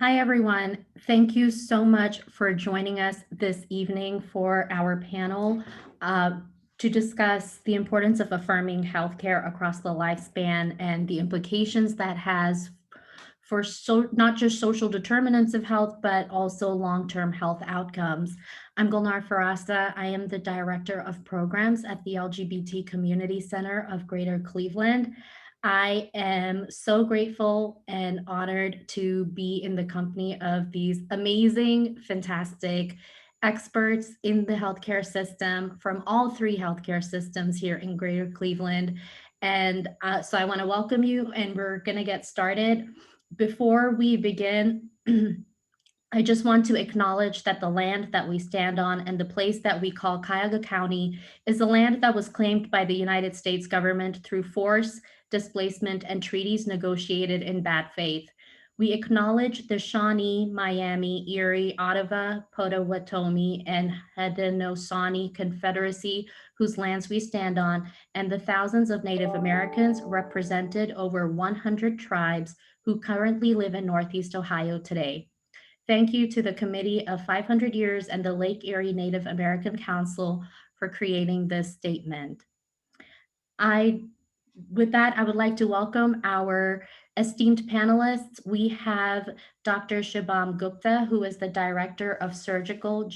Hi, everyone. Thank you so much for joining us this evening for our panel uh, to discuss the importance of affirming healthcare across the lifespan and the implications that has for not just social determinants of health, but also long-term health outcomes. I'm Gulnar Farasta. I am the Director of Programs at the LGBT Community Center of Greater Cleveland. I am so grateful and honored to be in the company of these amazing, fantastic experts in the healthcare system from all three healthcare systems here in Greater Cleveland. And so I want to welcome you, and we're going to get started. Before we begin, I just want to acknowledge that the land that we stand on and the place that we call Cuyahoga County is the land that was claimed by the United States government through force, displacement, and treaties negotiated in bad faith. We acknowledge the Shawnee, Miami, Erie, Ottawa, Potawatomi, and Haudenosaunee Confederacy, whose lands we stand on, and the thousands of Native Americans represented over 100 tribes who currently live in Northeast Ohio today. Thank you to the Committee of 500 Years and the Lake Erie Native American Council for creating this statement. With that, I would like to welcome our esteemed panelists. We have Dr. Shubham Gupta, who is the Director of Surgical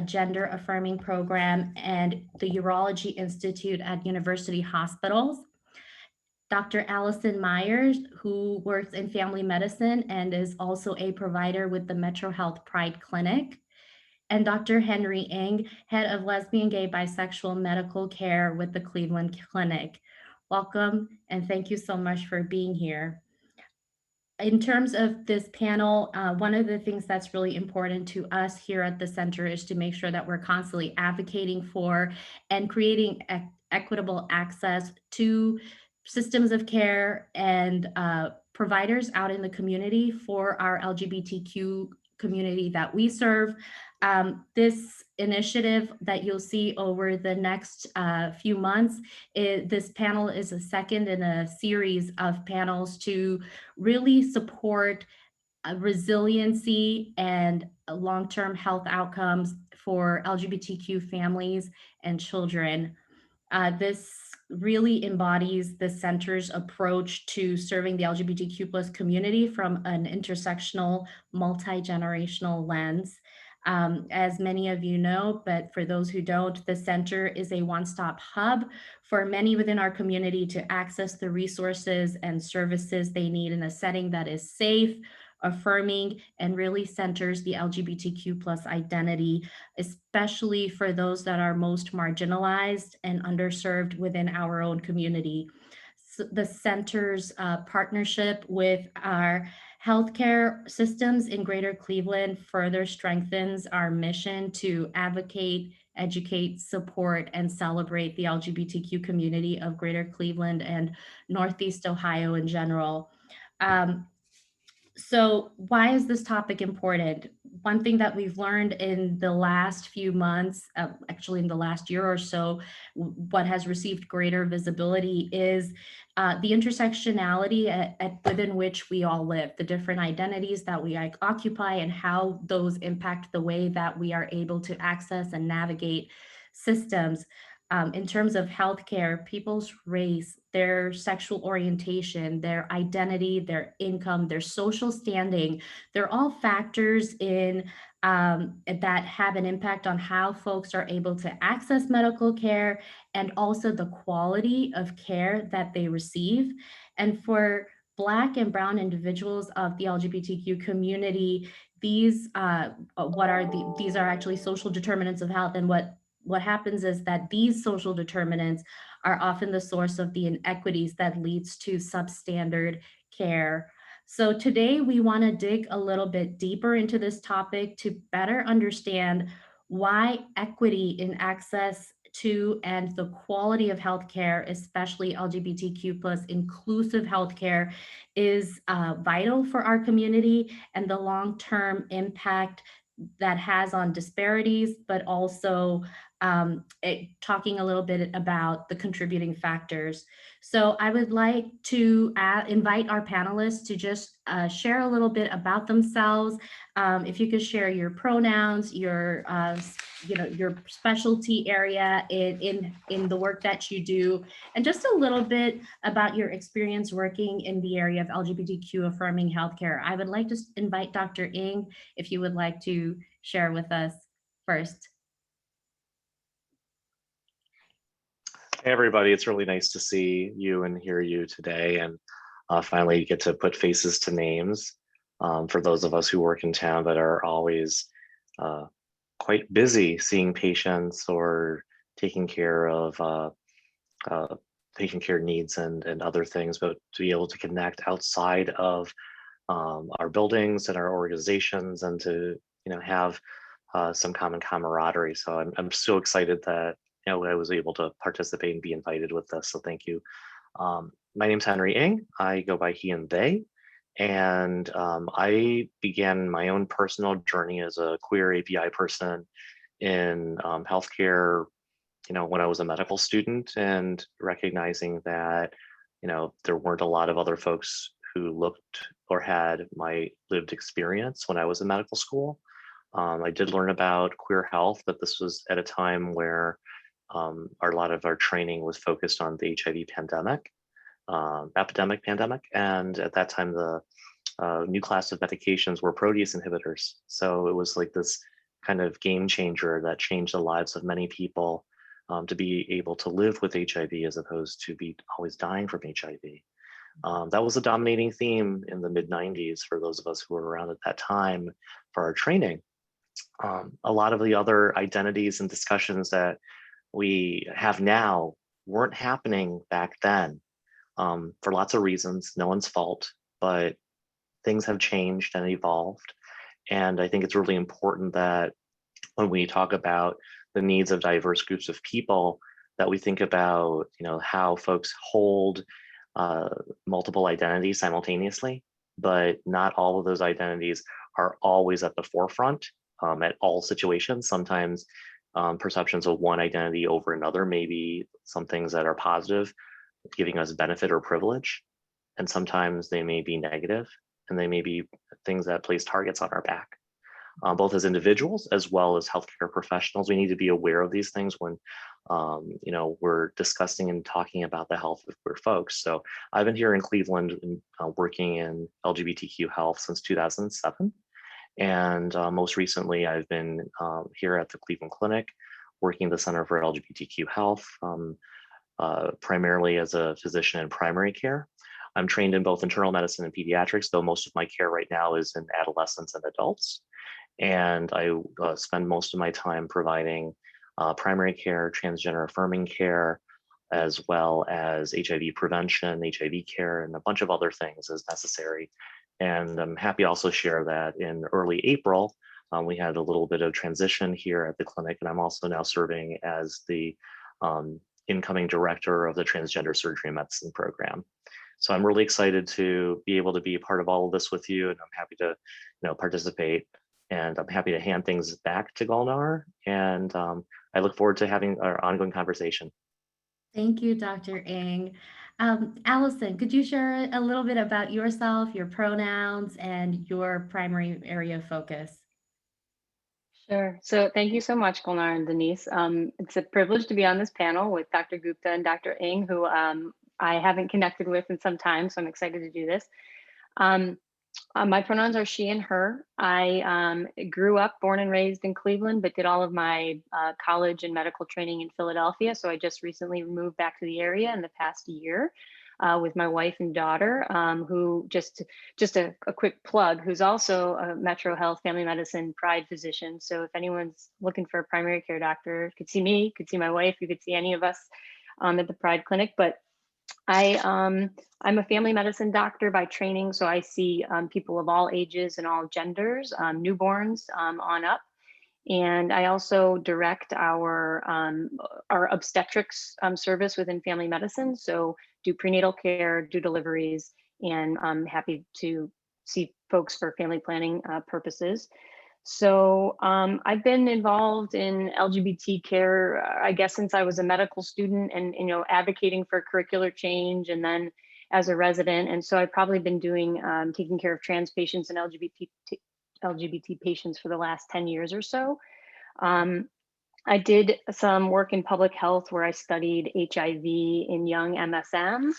Gender Affirming Program and the Urology Institute at University Hospitals. Dr. Allison Myers, who works in family medicine and is also a provider with the Metro Health Pride Clinic. And Dr. Henry Ng, head of lesbian, gay, bisexual medical care with the Cleveland Clinic. Welcome, and thank you so much for being here. In terms of this panel, one of the things that's really important to us here at the center is to make sure that we're constantly advocating for and creating equitable access to systems of care and providers out in the community for our LGBTQ community that we serve. This initiative that you'll see over the next few months, this panel is a second in a series of panels to really support resiliency and long-term health outcomes for LGBTQ families and children. This really embodies the center's approach to serving the LGBTQ plus community from an intersectional, multi-generational lens. As many of you know, but for those who don't, the center is a one-stop hub for many within our community to access the resources and services they need in a setting that is safe, affirming, and really centers the LGBTQ plus identity, especially for those that are most marginalized and underserved within our own community. So the center's partnership with our healthcare systems in Greater Cleveland further strengthens our mission to advocate, educate, support, and celebrate the LGBTQ community of Greater Cleveland and Northeast Ohio in general. So why is this topic important? One thing that we've learned in the last few months, actually in the last year or so, what has received greater visibility is the intersectionality within which we all live, the different identities that we occupy and how those impact the way that we are able to access and navigate systems. In terms of healthcare, people's race, their sexual orientation, their identity, their income, their social standing, they're all factors in that have an impact on how folks are able to access medical care and also the quality of care that they receive. And for Black and Brown individuals of the LGBTQ community, these these are actually social determinants of health, and what happens is that these social determinants are often the source of the inequities that leads to substandard care. So today we want to dig a little bit deeper into this topic to better understand why equity in access to and the quality of healthcare, especially LGBTQ plus inclusive healthcare, is vital for our community and the long-term impact that has on disparities, but also talking a little bit about the contributing factors. So I would like to invite our panelists to just share a little bit about themselves. If you could share your pronouns, your your specialty area in the work that you do, and just a little bit about your experience working in the area of LGBTQ affirming healthcare. I would like to invite Dr. Ng, if you would like to share with us first. Hey everybody, it's really nice to see you and hear you today, and finally get to put faces to names. For those of us who work in town that are always quite busy seeing patients or taking care of patient care needs and other things, but to be able to connect outside of our buildings and our organizations, and to have some common camaraderie. So I'm so excited that I was able to participate and be invited with this. So thank you. My name's Henry Ng. I go by he and they, and I began my own personal journey as a queer API person in healthcare, when I was a medical student, and recognizing that, there weren't a lot of other folks who looked or had my lived experience when I was in medical school. I did learn about queer health, but this was at a time where a lot of our training was focused on the HIV pandemic. And at that time, the new class of medications were protease inhibitors. So it was like this kind of game changer that changed the lives of many people, to be able to live with HIV as opposed to be always dying from HIV. That was a dominating theme in the mid-90s for those of us who were around at that time for our training. A lot of the other identities and discussions that we have now weren't happening back then, for lots of reasons, no one's fault, but things have changed and evolved. And I think it's really important that when we talk about the needs of diverse groups of people, that we think about, how folks hold multiple identities simultaneously, but not all of those identities are always at the forefront at all situations. Sometimes perceptions of one identity over another may be some things that are positive, giving us benefit or privilege, and sometimes they may be negative, and they may be things that place targets on our back. Both as individuals as well as healthcare professionals, we need to be aware of these things when we're discussing and talking about the health of queer folks. So I've been here in Cleveland, working in LGBTQ health since 2007. And most recently, I've been here at the Cleveland Clinic, working the Center for LGBTQ Health, primarily as a physician in primary care. I'm trained in both internal medicine and pediatrics, though most of my care right now is in adolescents and adults. And I spend most of my time providing primary care, transgender affirming care, as well as HIV prevention, HIV care, and a bunch of other things as necessary. And I'm happy to also share that in early April, we had a little bit of transition here at the clinic, and I'm also now serving as the incoming director of the transgender surgery and medicine program. So I'm really excited to be able to be a part of all of this with you, and I'm happy to participate. And I'm happy to hand things back to Gulnar, and I look forward to having our ongoing conversation. Thank you, Dr. Ng. Allison, could you share a little bit about yourself, your pronouns, and your primary area of focus? Sure. So thank you so much, Gulnar and Denise. It's a privilege to be on this panel with Dr. Gupta and Dr. Ng, who I haven't connected with in some time, so I'm excited to do this. My pronouns are she and her. I grew up, born and raised in Cleveland, but did all of my college and medical training in Philadelphia. So I just recently moved back to the area in the past year with my wife and daughter, who just a quick plug, who's also a Metro Health Family Medicine Pride physician. So if anyone's looking for a primary care doctor, could see me, could see my wife, you could see any of us at the Pride Clinic. But I'm a family medicine doctor by training, so I see people of all ages and all genders, newborns on up. And I also direct our obstetrics service within family medicine. So do prenatal care, do deliveries, and I'm happy to see folks for family planning purposes. So I've been involved in LGBT care, I guess, since I was a medical student, and advocating for curricular change, and then as a resident. And so I've probably been doing taking care of trans patients and LGBT patients for the last 10 years or so. I did some work in public health where I studied HIV in young MSM.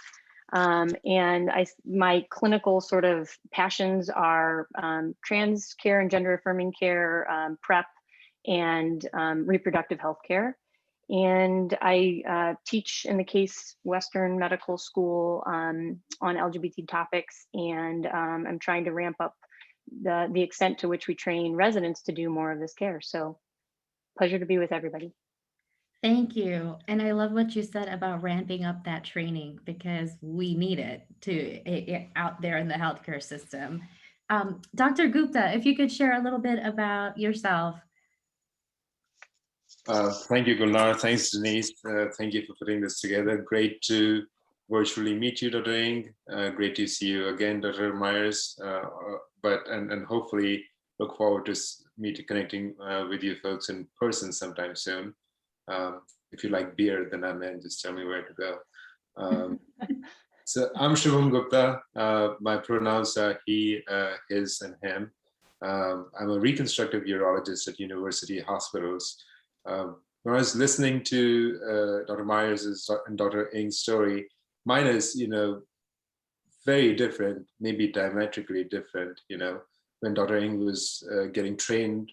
And my clinical sort of passions are trans care and gender affirming care, PrEP, and reproductive health care. And I teach in the Case Western Medical School on LGBT topics, and I'm trying to ramp up the extent to which we train residents to do more of this care. So pleasure to be with everybody. Thank you. And I love what you said about ramping up that training, because we need it out there in the healthcare system. Dr. Gupta, if you could share a little bit about yourself. Thank you, Gulnar. Thanks, Denise. Thank you for putting this together. Great to virtually meet you, Dr. Ng. Great to see you again, Dr. Myers. And hopefully look forward to connecting with you folks in person sometime soon. If you like beer, then I'm in. Just tell me where to go. So I'm Shubham Gupta. My pronouns are he, his, and him. I'm a reconstructive urologist at university hospitals. When I was listening to Dr. Myers' and Dr. Ng's story, mine is, very different, maybe diametrically different. When Dr. Ng was getting trained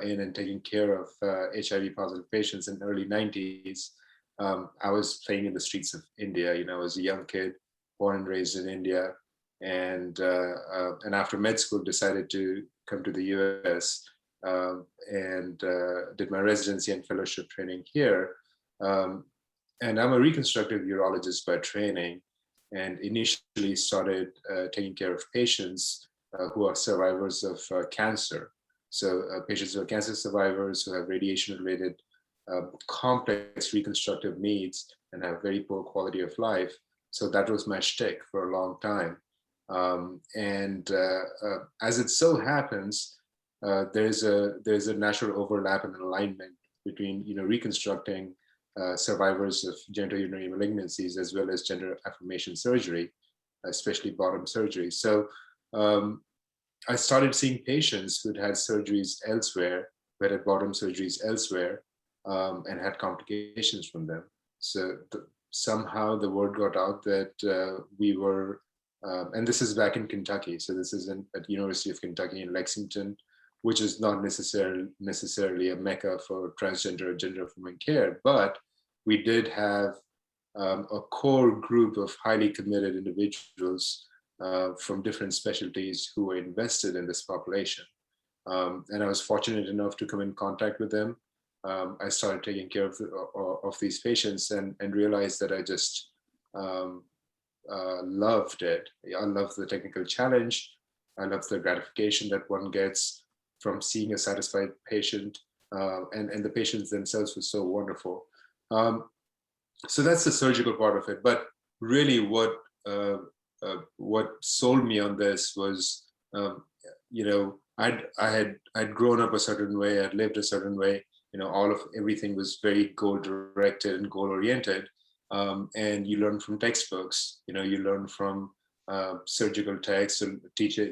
in and taking care of HIV positive patients in the early 90s, I was playing in the streets of India. I was a young kid, born and raised in India, and after med school decided to come to the US and did my residency and fellowship training here. And I'm a reconstructive urologist by training, and initially started taking care of patients who are survivors of cancer. So patients who are cancer survivors who have radiation-related complex reconstructive needs and have very poor quality of life. So that was my shtick for a long time. As it so happens, there's a natural overlap and alignment between reconstructing survivors of genitourinary malignancies as well as gender affirmation surgery, especially bottom surgery. So I started seeing patients who'd had surgeries elsewhere, who had bottom surgeries elsewhere, and had complications from them. So somehow the word got out that we were, and this is back in Kentucky. So this is at University of Kentucky in Lexington, which is not necessarily a mecca for transgender or gender affirming care, but we did have a core group of highly committed individuals from different specialties who were invested in this population. And I was fortunate enough to come in contact with them. I started taking care of these patients and realized that I just loved it. I loved the technical challenge. I loved the gratification that one gets from seeing a satisfied patient, and the patients themselves were so wonderful. So that's the surgical part of it. But really what sold me on this was, I'd grown up a certain way, I'd lived a certain way, everything was very goal directed and goal oriented. And you learn from textbooks, you learn from surgical texts and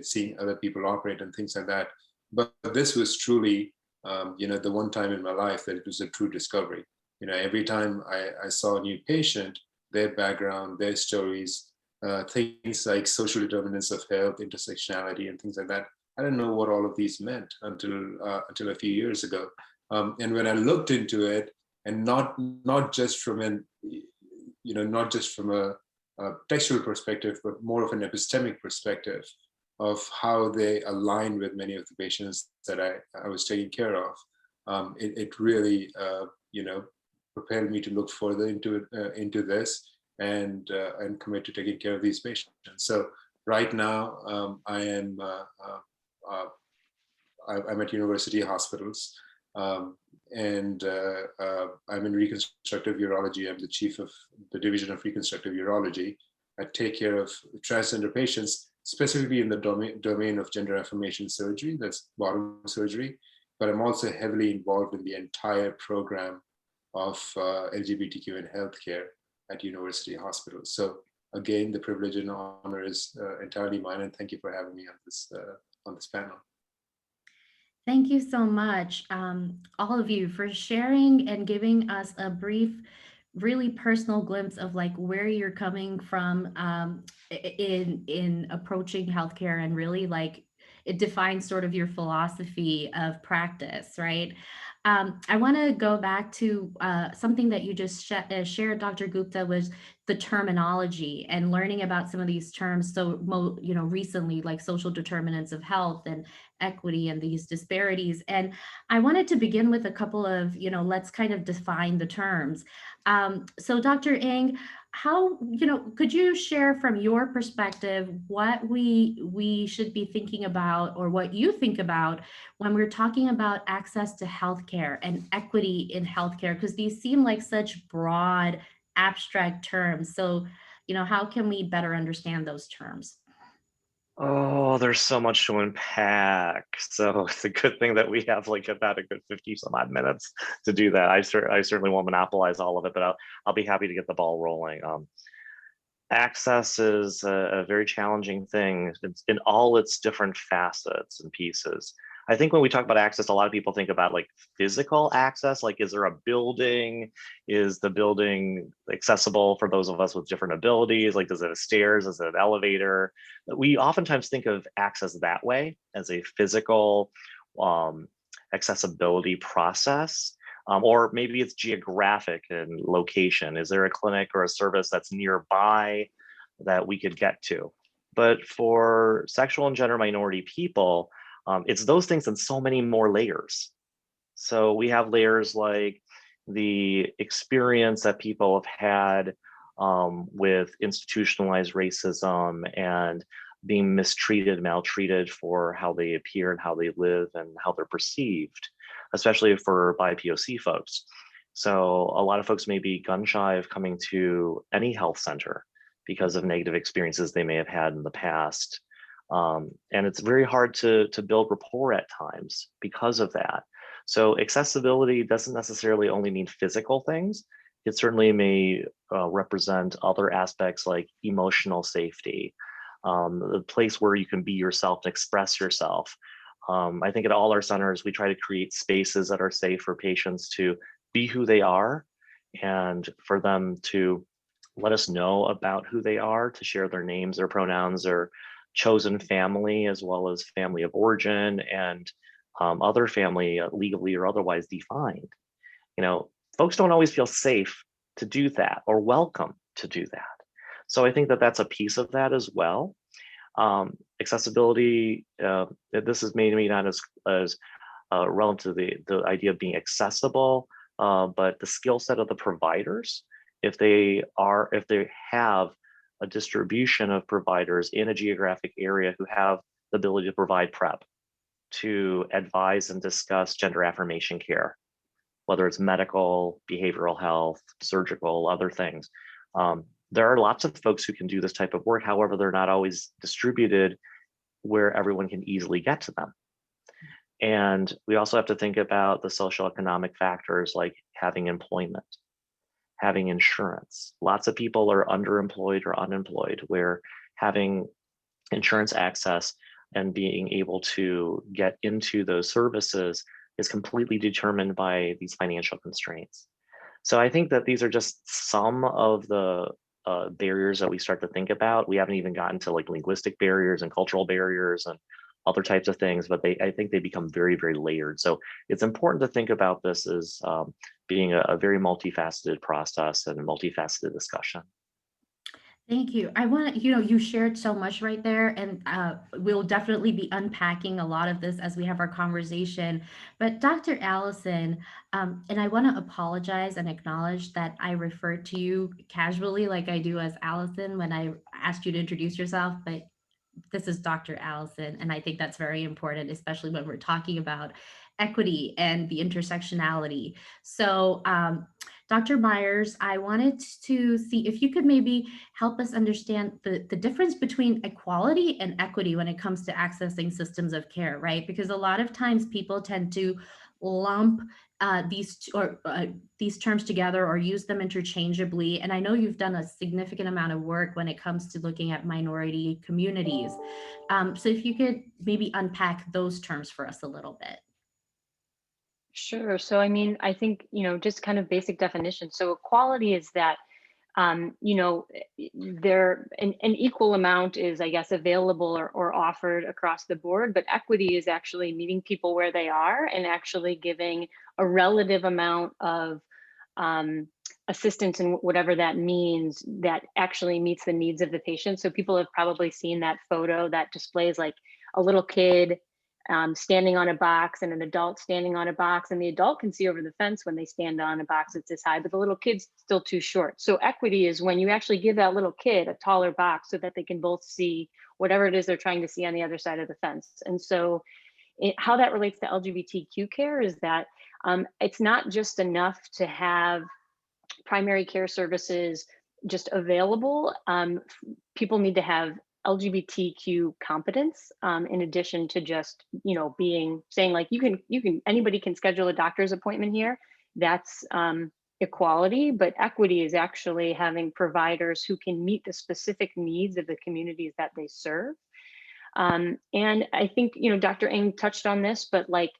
seeing other people operate and things like that. But this was truly, the one time in my life that it was a true discovery. Every time I saw a new patient, their background, their stories, things like social determinants of health, intersectionality, and things like that. I didn't know what all of these meant until a few years ago. And when I looked into it, and not just from a textual perspective, but more of an epistemic perspective of how they align with many of the patients that I was taking care of. It really, propelled me to look further into this and commit to taking care of these patients. So right now, I'm at university hospitals, and I'm in reconstructive urology. I'm the chief of the division of reconstructive urology. I take care of transgender patients, specifically in the domain of gender affirmation surgery, that's bottom surgery, but I'm also heavily involved in the entire program of LGBTQ in healthcare at university hospitals. So again, the privilege and honor is entirely mine, and thank you for having me on this panel. Thank you so much, all of you, for sharing and giving us a brief, really personal glimpse of like where you're coming from in approaching healthcare, and really like it defines sort of your philosophy of practice, right? I want to go back to something that you just shared, Dr. Gupta, was the terminology and learning about some of these terms. So, recently, like social determinants of health and equity and these disparities. And I wanted to begin with a couple of, let's kind of define the terms. So Dr. Ng, how, could you share from your perspective what we should be thinking about, or what you think about when we're talking about access to healthcare and equity in healthcare? Because these seem like such broad, abstract terms. So, how can we better understand those terms? Oh, there's so much to unpack. So it's a good thing that we have like about a good 50 some odd minutes to do that. I certainly won't monopolize all of it, but I'll be happy to get the ball rolling. Access is a very challenging thing. It's in all its different facets and pieces. I think when we talk about access, a lot of people think about like physical access, like is there a building? Is the building accessible for those of us with different abilities? Like, does it have stairs? Is it an elevator? We oftentimes think of access that way, as a physical accessibility process. Or maybe it's geographic in location. Is there a clinic or a service that's nearby that we could get to? But for sexual and gender minority people, it's those things and so many more layers. So we have layers like the experience that people have had with institutionalized racism and being mistreated, maltreated for how they appear and how they live and how they're perceived, especially for BIPOC folks. So a lot of folks may be gun shy of coming to any health center because of negative experiences they may have had in the past. And it's very hard to build rapport at times because of that. So accessibility doesn't necessarily only mean physical things. It certainly may represent other aspects like emotional safety, the place where you can be yourself and express yourself. I think at all our centers, we try to create spaces that are safe for patients to be who they are, and for them to let us know about who they are, to share their names, their pronouns, their chosen family, as well as family of origin and other family legally or otherwise defined. Folks don't always feel safe to do that or welcome to do that. So I think that that's a piece of that as well. Accessibility, this is maybe not as relevant to the idea of being accessible, but the skill set of the providers, if they have a distribution of providers in a geographic area who have the ability to provide PrEP, to advise and discuss gender affirmation care, whether it's medical, behavioral health, surgical, other things. There are lots of folks who can do this type of work. However, they're not always distributed where everyone can easily get to them. And we also have to think about the social economic factors like having employment, having insurance. Lots of people are underemployed or unemployed, where having insurance access and being able to get into those services is completely determined by these financial constraints. So I think that these are just some of the barriers that we start to think about. We haven't even gotten to like linguistic barriers and cultural barriers and other types of things, but I think they become very, very layered. So it's important to think about this as being a very multifaceted process and a multifaceted discussion. Thank you. I want to, you shared so much right there, and we'll definitely be unpacking a lot of this as we have our conversation. But Dr. Allison, and I want to apologize and acknowledge that I referred to you casually like I do as Allison when I asked you to introduce yourself, but this is Dr. Allison, and I think that's very important, especially when we're talking about equity and the intersectionality. So Dr. Myers, I wanted to see if you could maybe help us understand the difference between equality and equity when it comes to accessing systems of care, right? Because a lot of times people tend to lump these terms together or use them interchangeably. And I know you've done a significant amount of work when it comes to looking at minority communities. So if you could maybe unpack those terms for us a little bit. Sure. So, I mean, I think, just kind of basic definition. So equality is that, there an equal amount is, I guess, available or offered across the board, but equity is actually meeting people where they are and actually giving a relative amount of assistance and whatever that means that actually meets the needs of the patient. So people have probably seen that photo that displays like a little kid standing on a box and an adult standing on a box, and the adult can see over the fence when they stand on a box that's this high, but the little kid's still too short. So equity is when you actually give that little kid a taller box so that they can both see whatever it is they're trying to see on the other side of the fence. And so how that relates to LGBTQ care is that it's not just enough to have primary care services just available. People need to have LGBTQ competence in addition to just saying like anybody can schedule a doctor's appointment here. That's equality, but equity is actually having providers who can meet the specific needs of the communities that they serve. And I think Dr. Ng touched on this, but like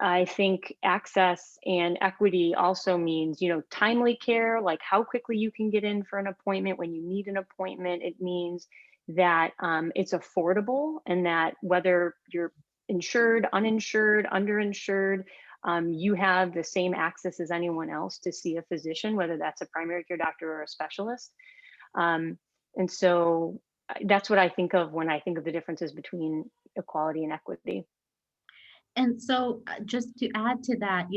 I think access and equity also means timely care, like how quickly you can get in for an appointment when you need an appointment. It means that it's affordable, and that whether you're insured, uninsured, underinsured, you have the same access as anyone else to see a physician, whether that's a primary care doctor or a specialist. And so that's what I think of when I think of the differences between equality and equity. And so just to add to that,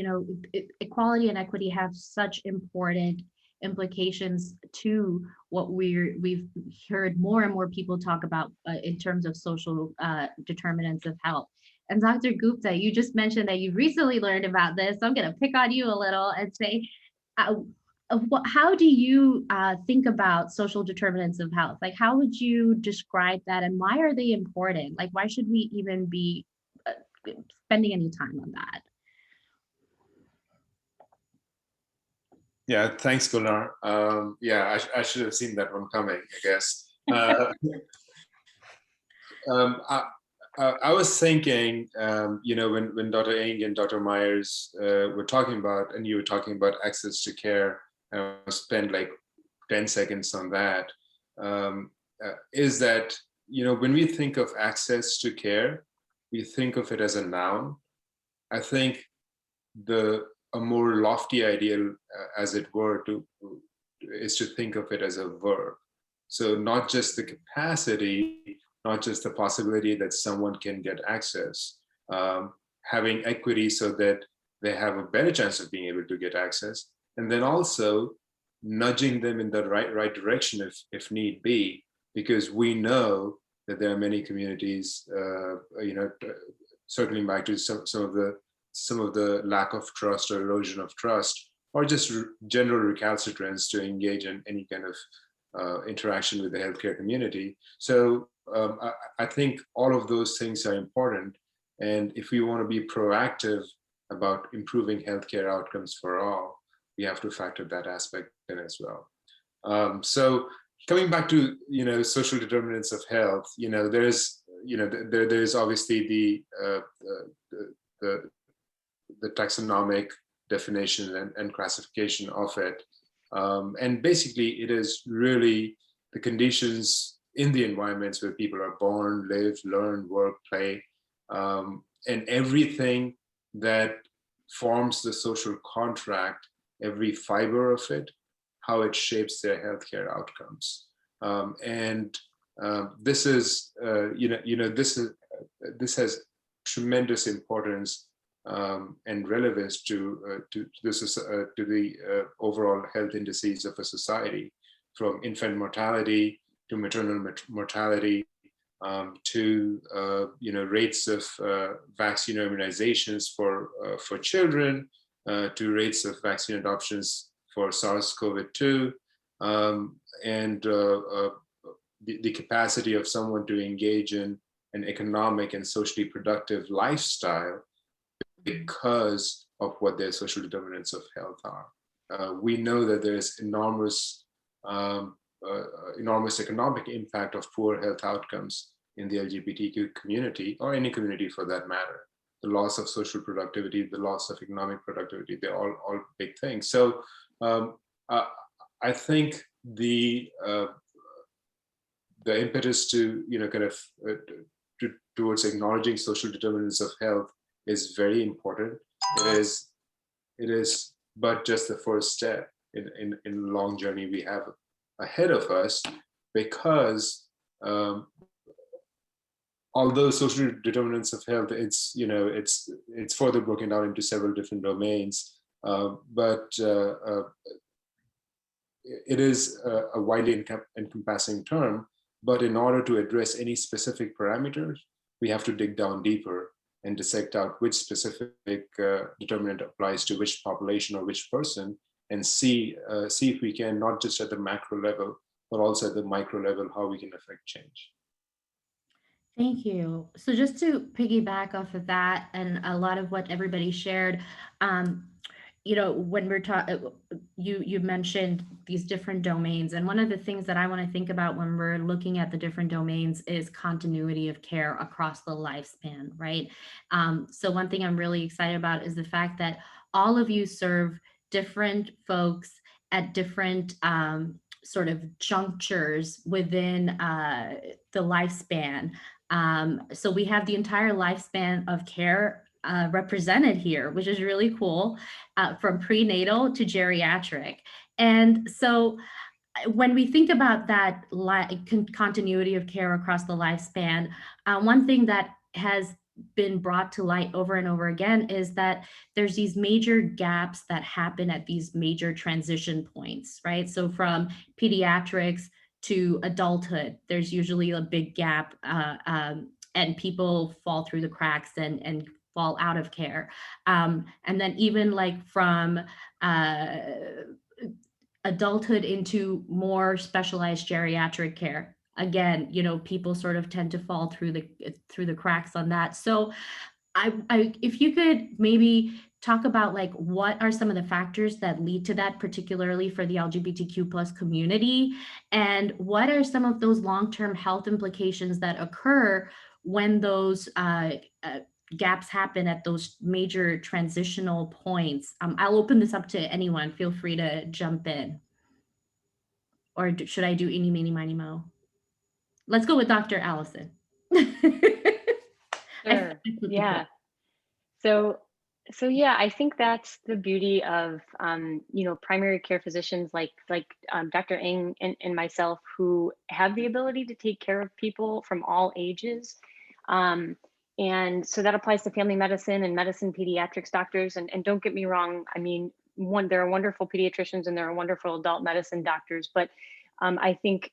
equality and equity have such important implications to what we've heard more and more people talk about in terms of social determinants of health. And Dr. Gupta, you just mentioned that you recently learned about this. So I'm going to pick on you a little and say, how do you think about social determinants of health? Like, how would you describe that, and why are they important? Like, why should we even be spending any time on that? Yeah, thanks, Gulnar. Yeah, I should have seen that one coming, I guess. I was thinking, when Dr. Ng and Dr. Myers were talking about, and you were talking about access to care, I spent like 10 seconds on that, is that, when we think of access to care, we think of it as a noun. I think a more lofty ideal, as it were, is to think of it as a verb. So not just the capacity, not just the possibility that someone can get access, having equity so that they have a better chance of being able to get access, and then also nudging them in the right direction if need be, because we know that there are many communities, circling back to some of the lack of trust or erosion of trust, or just general recalcitrance to engage in any kind of interaction with the healthcare community. So I think all of those things are important. And if we want to be proactive about improving healthcare outcomes for all, we have to factor that aspect in as well. So coming back to social determinants of health, there's obviously the taxonomic definition and classification of it, and basically it is really the conditions in the environments where people are born, live, learn, work, play, and everything that forms the social contract, every fiber of it, how it shapes their healthcare outcomes. This is, this has tremendous importance and relevance to the overall health indices of a society, from infant mortality to maternal mortality, to rates of vaccine immunizations for children, to rates of vaccine adoptions for SARS-CoV-2, and the capacity of someone to engage in an economic and socially productive lifestyle because of what their social determinants of health are. We know that there is enormous economic impact of poor health outcomes in the LGBTQ community, or any community for that matter. The loss of social productivity, the loss of economic productivity, they're all big things. So I think the impetus to, towards acknowledging social determinants of health is very important. It is but just the first step in a long journey we have ahead of us, because although social determinants of health, it's further broken down into several different domains, but it is a widely encompassing term. But in order to address any specific parameters, we have to dig down deeper and dissect out which specific determinant applies to which population or which person, and see if we can, not just at the macro level, but also at the micro level, how we can affect change. Thank you. So just to piggyback off of that and a lot of what everybody shared, when we're talking, you mentioned these different domains, and one of the things that I want to think about when we're looking at the different domains is continuity of care across the lifespan, right? So one thing I'm really excited about is the fact that all of you serve different folks at different sort of junctures within the lifespan. So we have the entire lifespan of care represented here, which is really cool, from prenatal to geriatric. And so when we think about that continuity of care across the lifespan, one thing that has been brought to light over and over again is that there's these major gaps that happen at these major transition points, right? So from pediatrics to adulthood, there's usually a big gap, and people fall through the cracks and fall out of care. And then even like from adulthood into more specialized geriatric care, again, people sort of tend to fall through the cracks on that. So if you could maybe talk about like what are some of the factors that lead to that, particularly for the LGBTQ plus community, and what are some of those long-term health implications that occur when those gaps happen at those major transitional points. I'll open this up to anyone. Feel free to jump in. Or should I do eeny, meeny, miny, mo? Let's go with Dr. Allison. Sure. Yeah. So yeah, I think that's the beauty of primary care physicians like Dr. Ng and myself, who have the ability to take care of people from all ages. And so that applies to family medicine and medicine pediatrics doctors. And don't get me wrong, I mean, there are wonderful pediatricians and there are wonderful adult medicine doctors, but I think,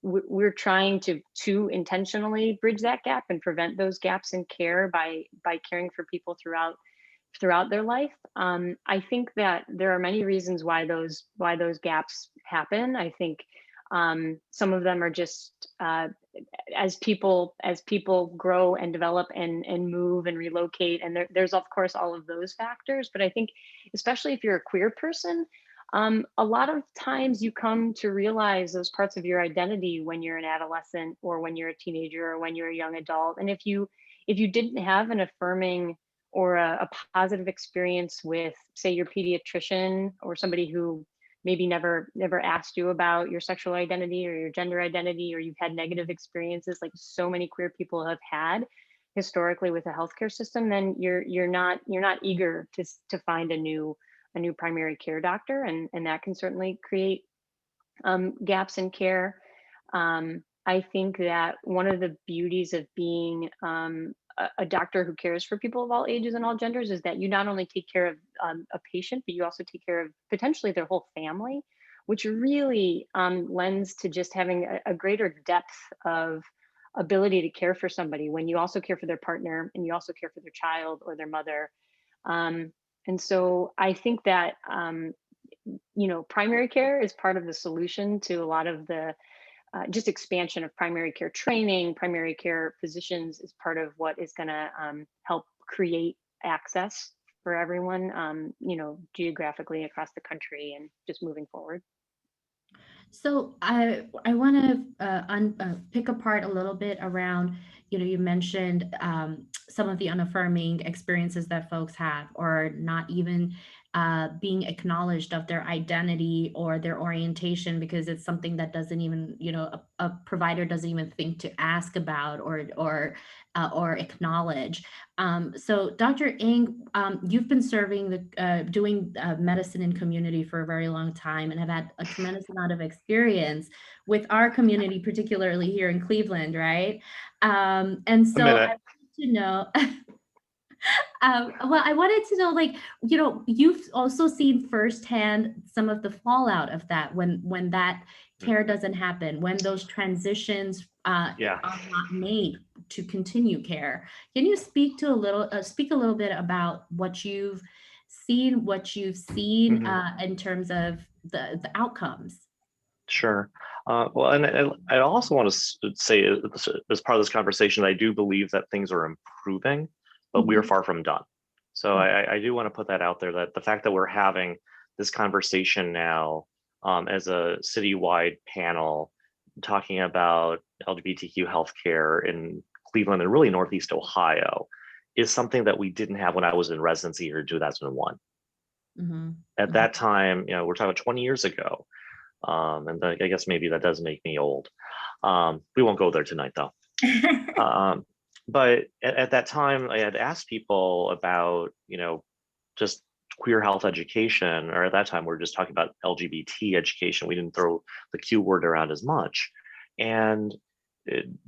we're trying to intentionally bridge that gap and prevent those gaps in care by caring for people throughout their life. I think that there are many reasons why those gaps happen. I think some of them are just as people grow and develop and move and relocate, and there's of course all of those factors. But I think especially if you're a queer person, a lot of times you come to realize those parts of your identity when you're an adolescent or when you're a teenager or when you're a young adult. And if you didn't have an affirming or a positive experience with, say, your pediatrician or somebody who maybe never asked you about your sexual identity or your gender identity, or you've had negative experiences like so many queer people have had historically with the healthcare system, then you're not eager to find a new primary care doctor, and that can certainly create gaps in care. I think that one of the beauties of being a doctor who cares for people of all ages and all genders is that you not only take care of a patient, but you also take care of potentially their whole family, which really lends to just having a greater depth of ability to care for somebody when you also care for their partner and you also care for their child or their mother. And so I think that primary care is part of the solution to a lot of the just expansion of primary care training. Primary care physicians is part of what is going to help create access for everyone, geographically across the country and just moving forward. So I want to pick apart a little bit around, you mentioned some of the unaffirming experiences that folks have, or not even being acknowledged of their identity or their orientation, because it's something that doesn't even, a provider doesn't even think to ask about or acknowledge. So Dr. Ng, you've been serving doing medicine in community for a very long time and have had a tremendous amount of experience with our community, particularly here in Cleveland, right? And so I wanted to know, well, I wanted to know, you've also seen firsthand some of the fallout of that when that care doesn't happen, when those transitions are not made to continue care. Can you speak a little bit about what you've seen in terms of the outcomes? Sure. Well, and I also want to say, as part of this conversation, I do believe that things are improving, but we are far from done. So I do want to put that out there, that the fact that we're having this conversation now as a citywide panel talking about LGBTQ healthcare in Cleveland and really Northeast Ohio is something that we didn't have when I was in residency here in 2001. At that time, we're talking about 20 years ago. And I guess maybe that does make me old. We won't go there tonight, though. But at that time, I had asked people about, just queer health education, or at that time, we were just talking about LGBT education. We didn't throw the Q word around as much. And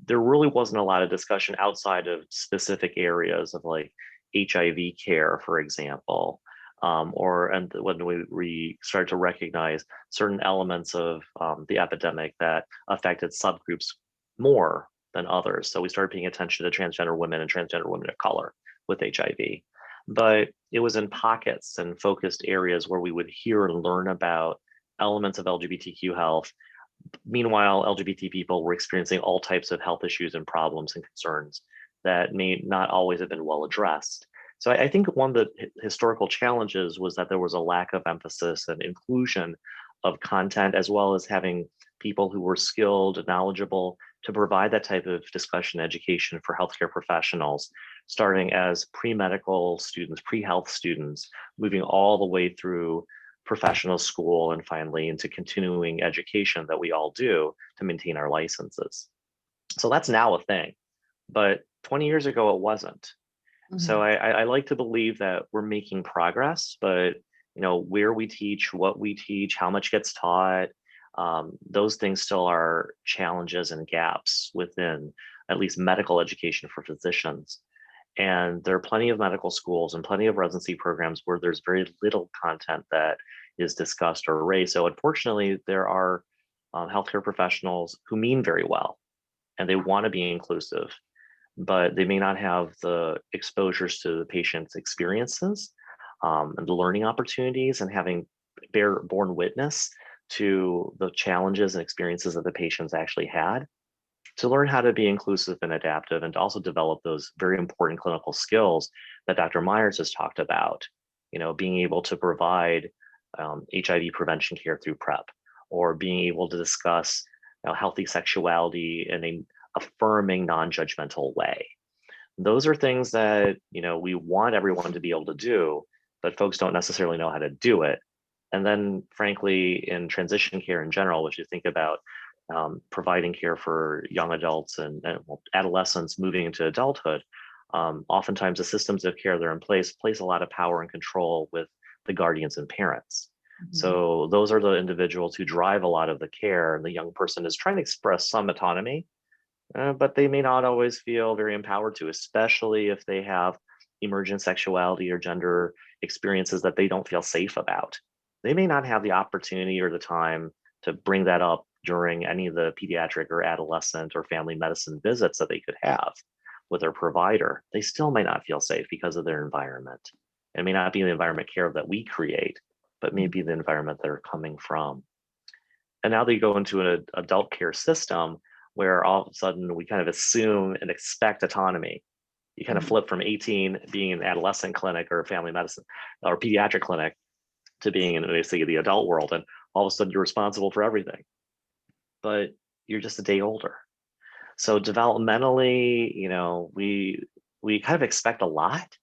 there really wasn't a lot of discussion outside of specific areas of like HIV care, for example. And when we started to recognize certain elements of the epidemic that affected subgroups more than others. So we started paying attention to transgender women and transgender women of color with HIV. But it was in pockets and focused areas where we would hear and learn about elements of LGBTQ health. Meanwhile, LGBT people were experiencing all types of health issues and problems and concerns that may not always have been well addressed. So I think one of the historical challenges was that there was a lack of emphasis and inclusion of content, as well as having people who were skilled, knowledgeable to provide that type of discussion education for healthcare professionals, starting as pre-medical students, pre-health students, moving all the way through professional school, and finally into continuing education that we all do to maintain our licenses. So that's now a thing, but 20 years ago, it wasn't. So I like to believe that we're making progress, but where we teach, what we teach, how much gets taught, those things still are challenges and gaps within at least medical education for physicians. And there are plenty of medical schools and plenty of residency programs where there's very little content that is discussed or raised. So unfortunately, there are healthcare professionals who mean very well and they want to be inclusive, but they may not have the exposures to the patient's experiences and the learning opportunities, and having borne witness to the challenges and experiences that the patients actually had, to learn how to be inclusive and adaptive, and to also develop those very important clinical skills that Dr. Myers has talked about, being able to provide HIV prevention care through PrEP, or being able to discuss healthy sexuality in a affirming, non-judgmental way. Those are things that we want everyone to be able to do, but folks don't necessarily know how to do it. And then, frankly, in transition care in general, which you think about providing care for young adults and adolescents moving into adulthood, oftentimes the systems of care that are in place a lot of power and control with the guardians and parents. So those are the individuals who drive a lot of the care, and the young person is trying to express some autonomy, but they may not always feel very empowered to, especially if they have emergent sexuality or gender experiences that they don't feel safe about. They may not have the opportunity or the time to bring that up during any of the pediatric or adolescent or family medicine visits that they could have with their provider. They still may not feel safe because of their environment. It may not be the environment care that we create. but maybe the environment they're coming from. And now they go into an adult care system where all of a sudden we kind of assume and expect autonomy. You kind of flip from 18 being an adolescent clinic or family medicine or pediatric clinic to being in basically the adult world, and all of a sudden you're responsible for everything, but you're just a day older. So developmentally, we kind of expect a lot,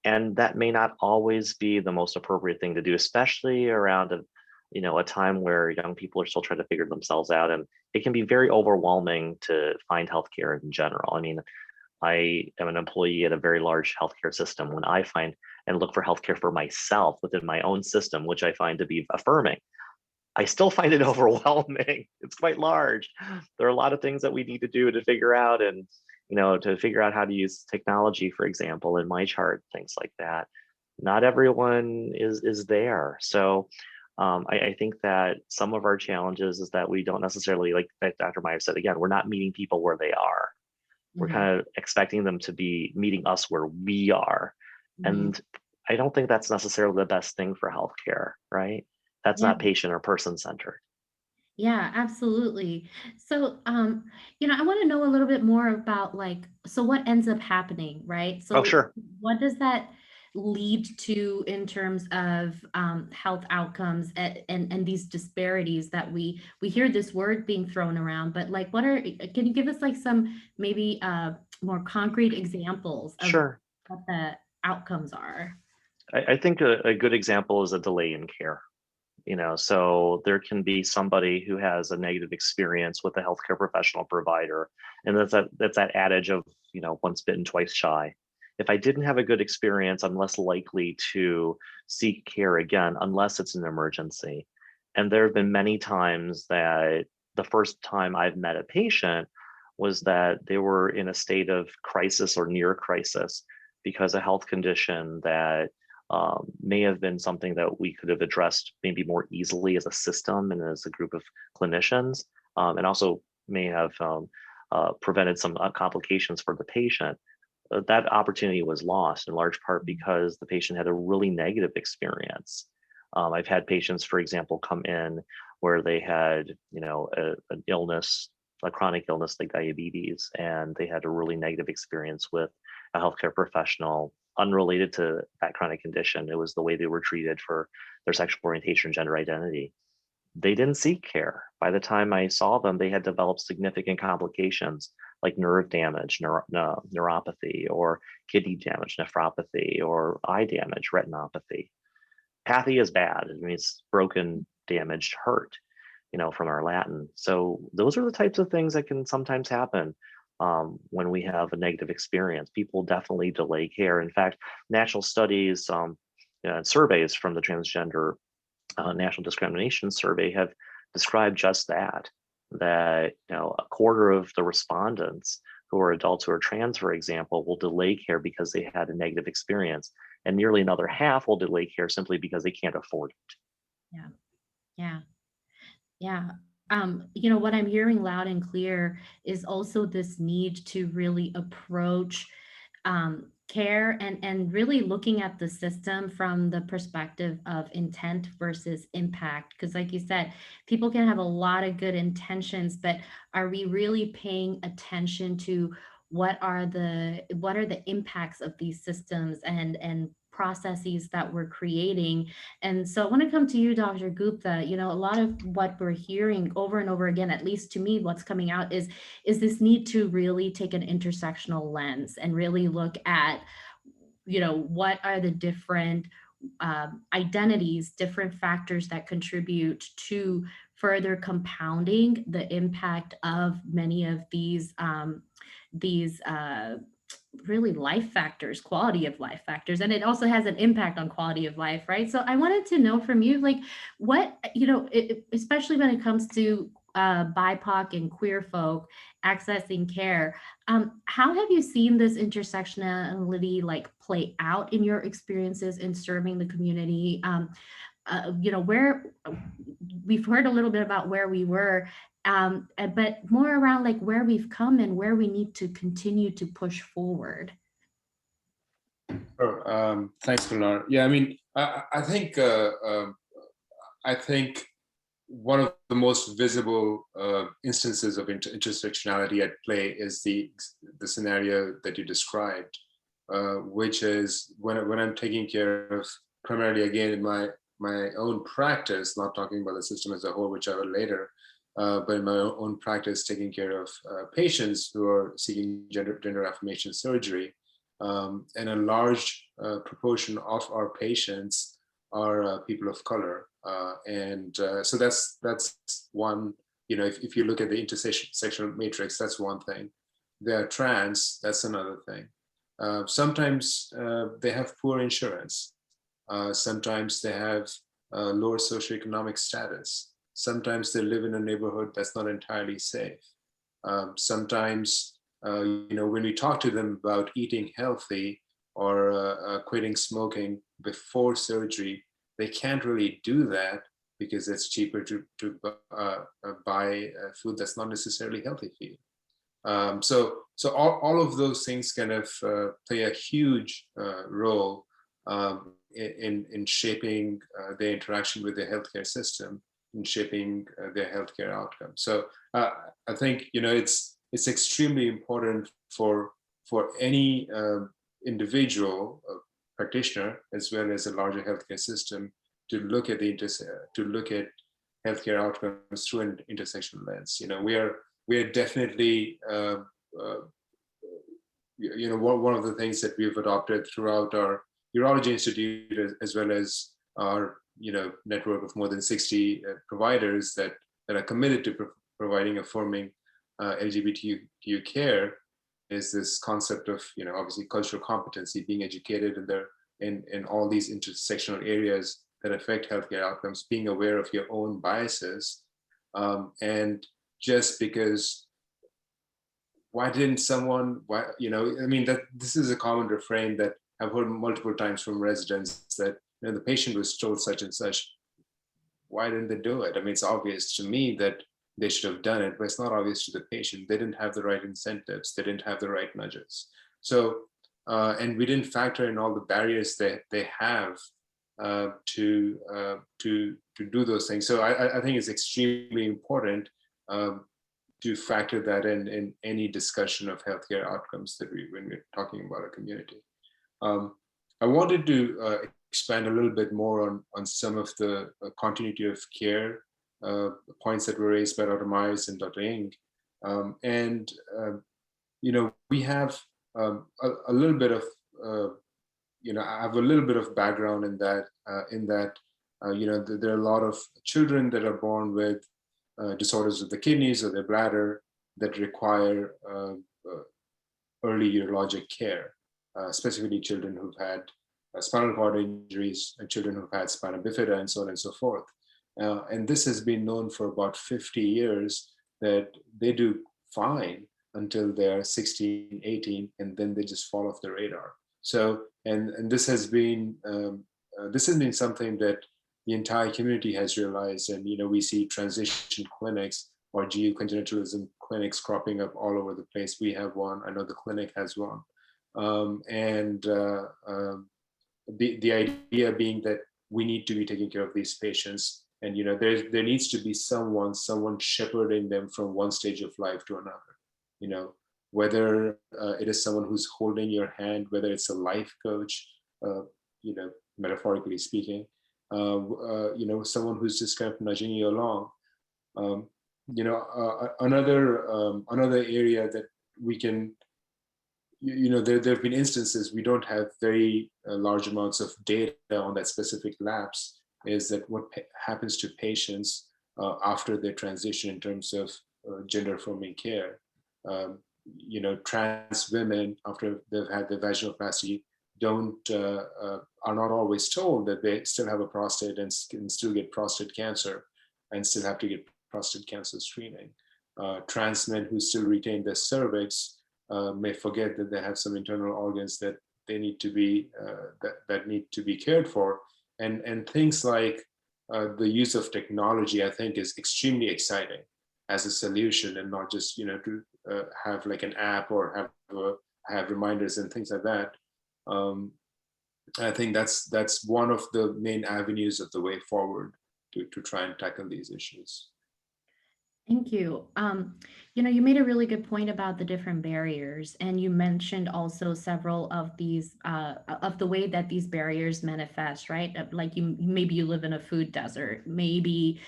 and that may not always be the most appropriate thing to do, especially around a time where young people are still trying to figure themselves out, and it can be very overwhelming to find healthcare in general. I mean, I am an employee at a very large healthcare system. When I find and look for healthcare for myself within my own system, which I find to be affirming, I still find it overwhelming. It's quite large. There are a lot of things that we need to do to figure out, and to figure out how to use technology, for example, in my chart, things like that. Not everyone is there. So I think that some of our challenges is that we don't necessarily, like Dr. Meyer said, again, we're not meeting people where they are. We're kind of expecting them to be meeting us where we are. And I don't think that's necessarily the best thing for healthcare, right? That's not patient or person centered. Yeah, absolutely. So, I want to know a little bit more about so what ends up happening, right? Oh, So sure. what does that lead to in terms of health outcomes and these disparities that we hear this word being thrown around, but can you give us some maybe more concrete examples of Sure. what the outcomes are? I think a good example is a delay in care. So there can be somebody who has a negative experience with a healthcare professional provider, and that's that adage of once bitten, twice shy. If I didn't have a good experience, I'm less likely to seek care again unless it's an emergency. And there have been many times that the first time I've met a patient was that they were in a state of crisis or near crisis because a health condition that may have been something that we could have addressed maybe more easily as a system and as a group of clinicians, and also may have prevented some complications for the patient. That opportunity was lost in large part because the patient had a really negative experience. I've had patients, for example, come in where they had, an illness, a chronic illness like diabetes, and they had a really negative experience with a healthcare professional unrelated to that chronic condition. It was the way they were treated for their sexual orientation, gender identity. They didn't seek care. By the time I saw them, they had developed significant complications like nerve damage, neuropathy, or kidney damage, nephropathy, or eye damage, retinopathy. Pathy is bad. It means broken, damaged, hurt, from our Latin. So those are the types of things that can sometimes happen when we have a negative experience. People definitely delay care. In fact, national studies and surveys from the Transgender National Discrimination Survey have described just that a quarter of the respondents who are adults who are trans, for example, will delay care because they had a negative experience, and nearly another half will delay care simply because they can't afford it. Yeah. What I'm hearing loud and clear is also this need to really approach care and really looking at the system from the perspective of intent versus impact. Because like you said, people can have a lot of good intentions, but are we really paying attention to what are the impacts of these systems and processes that we're creating? And so I want to come to you, Dr. Gupta. A lot of what we're hearing over and over again, at least to me, what's coming out is this need to really take an intersectional lens and really look at, what are the different identities, different factors that contribute to further compounding the impact of many of these really life factors, quality of life factors, and it also has an impact on quality of life, right? So I wanted to know from you, what, especially when it comes to BIPOC and queer folk accessing care, how have you seen this intersectionality play out in your experiences in serving the community? Where we've heard a little bit about where we were, but more around where we've come and where we need to continue to push forward. Sure. Thanks, Gulnar. Yeah, I mean, I think I think one of the most visible instances of intersectionality at play is the scenario that you described, which is when I'm taking care of, primarily again in my own practice, not talking about the system as a whole, which I will later, but in my own practice, taking care of patients who are seeking gender affirmation surgery. And a large proportion of our patients are people of color. So that's one, if you look at the intersectional matrix, that's one thing. They're trans, that's another thing. Sometimes they have poor insurance. Sometimes they have lower socioeconomic status. Sometimes they live in a neighborhood that's not entirely safe. Sometimes, when we talk to them about eating healthy or quitting smoking before surgery, they can't really do that because it's cheaper to buy food that's not necessarily healthy for you. So all of those things kind of play a huge role in shaping their interaction with the healthcare system, in shaping their healthcare outcomes. So I think it's extremely important for any individual practitioner as well as a larger healthcare system to look at healthcare outcomes through an intersectional lens. We are definitely one of the things that we've adopted throughout our urology institute, as well as our network of more than 60 providers that are committed to providing affirming LGBTQ care, is this concept of obviously cultural competency, being educated in all these intersectional areas that affect healthcare outcomes, being aware of your own biases, and just because why didn't someone, that this is a common refrain that I've heard multiple times from residents, that the patient was told such and such, why didn't they do it? It's obvious to me that they should have done it, but it's not obvious to the patient. They didn't have the right incentives. They didn't have the right nudges. So, and we didn't factor in all the barriers that they have to do those things. So I think it's extremely important to factor that in any discussion of healthcare outcomes when we're talking about a community. I wanted to expand a little bit more on some of the continuity of care points that were raised by Dr. Myers and Dr. Ng. We have a little bit of, I have a little bit of background in that, there are a lot of children that are born with disorders of the kidneys or their bladder that require early urologic care, specifically children who've had spinal cord injuries and children who've had spina bifida and so on and so forth. And this has been known for about 50 years, that they do fine until they're 16, 18, and then they just fall off the radar. So, and this has been something that the entire community has realized. And, we see transition clinics or GU congenitalism clinics cropping up all over the place. We have one, I know the clinic has one. The idea being that we need to be taking care of these patients. And there needs to be someone shepherding them from one stage of life to another. Whether it is someone who's holding your hand, whether it's a life coach, metaphorically speaking, someone who's just kind of nudging you along. Another area that we can, there have been instances we don't have very large amounts of data on that specific lapse, is that what happens to patients after their transition in terms of gender affirming care. Trans women, after they've had their vaginoplasty, are not always told that they still have a prostate and can still get prostate cancer and still have to get prostate cancer screening. Trans men who still retain their cervix may forget that they have some internal organs that they need to be that need to be cared for, and things like the use of technology, I think, is extremely exciting as a solution, and not just to have like an app or have reminders and things like that. I think that's one of the main avenues of the way forward to try and tackle these issues. Thank you. You made a really good point about the different barriers, and you mentioned also several of these, of the way that these barriers manifest, right? Like maybe you live in a food desert, maybe,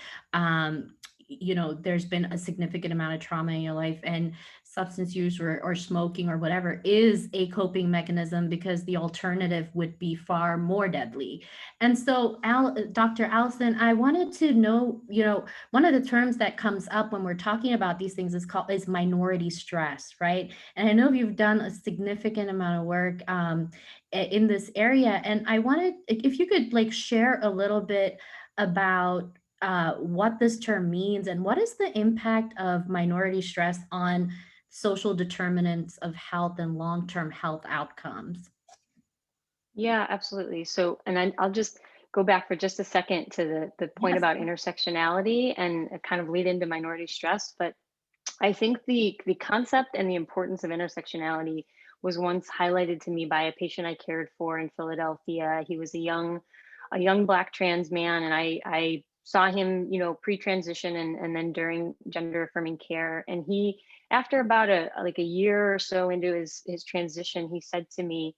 there's been a significant amount of trauma in your life, and substance use or smoking or whatever is a coping mechanism because the alternative would be far more deadly. And so, Dr. Allison, I wanted to know, one of the terms that comes up when we're talking about these things is minority stress, right? And I know you've done a significant amount of work in this area, and I wanted, if you could like share a little bit about what this term means and what is the impact of minority stress on social determinants of health and long-term health outcomes. Yeah, absolutely. So, and I'll just go back for just a second to the point Yes. about intersectionality and kind of lead into minority stress. But I think the concept and the importance of intersectionality was once highlighted to me by a patient I cared for in Philadelphia. He was a young Black trans man, and I saw him, pre-transition and then during gender affirming care. And he, after about a year or so into his transition, he said to me,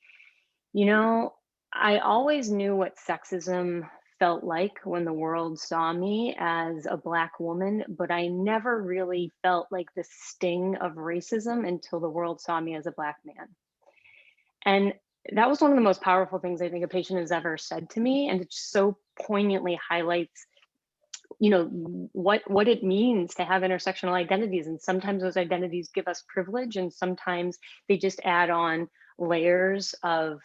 I always knew what sexism felt like when the world saw me as a Black woman, but I never really felt like the sting of racism until the world saw me as a Black man. And that was one of the most powerful things I think a patient has ever said to me. And it so poignantly highlights, what it means to have intersectional identities. And sometimes those identities give us privilege, and sometimes they just add on layers of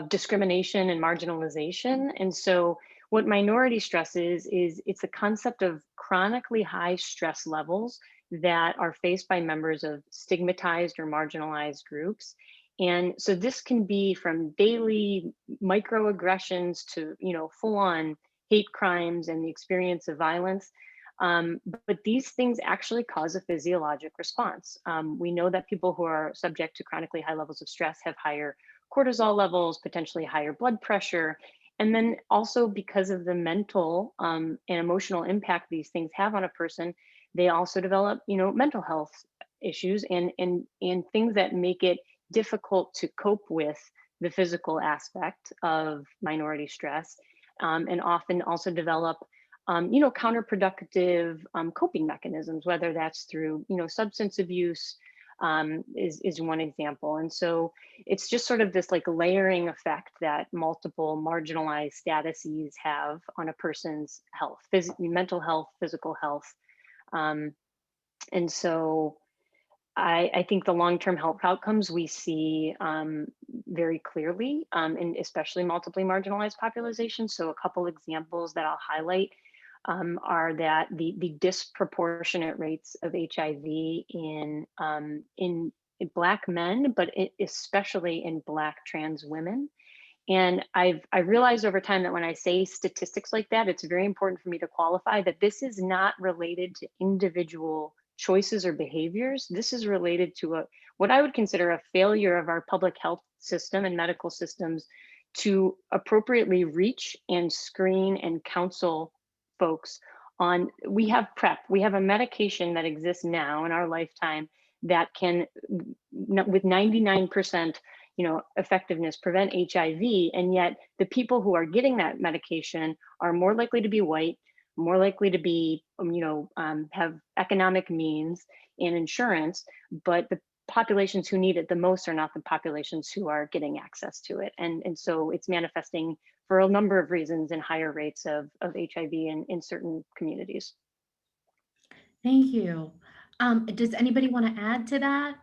discrimination and marginalization. And so what minority stress is it's a concept of chronically high stress levels that are faced by members of stigmatized or marginalized groups. And so this can be from daily microaggressions to, full on hate crimes and the experience of violence. But these things actually cause a physiologic response. We know that people who are subject to chronically high levels of stress have higher cortisol levels, potentially higher blood pressure. And then also because of the mental and emotional impact these things have on a person, they also develop, mental health issues and things that make it difficult to cope with the physical aspect of minority stress, and often also develop counterproductive coping mechanisms, whether that's through, substance abuse, is one example. And so it's just sort of this like layering effect that multiple marginalized statuses have on a person's health, mental health, physical health. And so I think the long-term health outcomes we see very clearly, and especially multiply marginalized populations. So a couple examples that I'll highlight are that the disproportionate rates of HIV in Black men, but especially in Black trans women. And I realized over time that when I say statistics like that, it's very important for me to qualify that this is not related to individual choices or behaviors. This is related to what I would consider a failure of our public health system and medical systems to appropriately reach and screen and counsel folks on. We have PrEP, we have a medication that exists now in our lifetime that can, with 99%, effectiveness, prevent HIV. And yet the people who are getting that medication are more likely to be white, more likely to be, have economic means and insurance, but the populations who need it the most are not the populations who are getting access to it. And so it's manifesting for a number of reasons in higher rates of HIV in certain communities. Thank you. Does anybody want to add to that?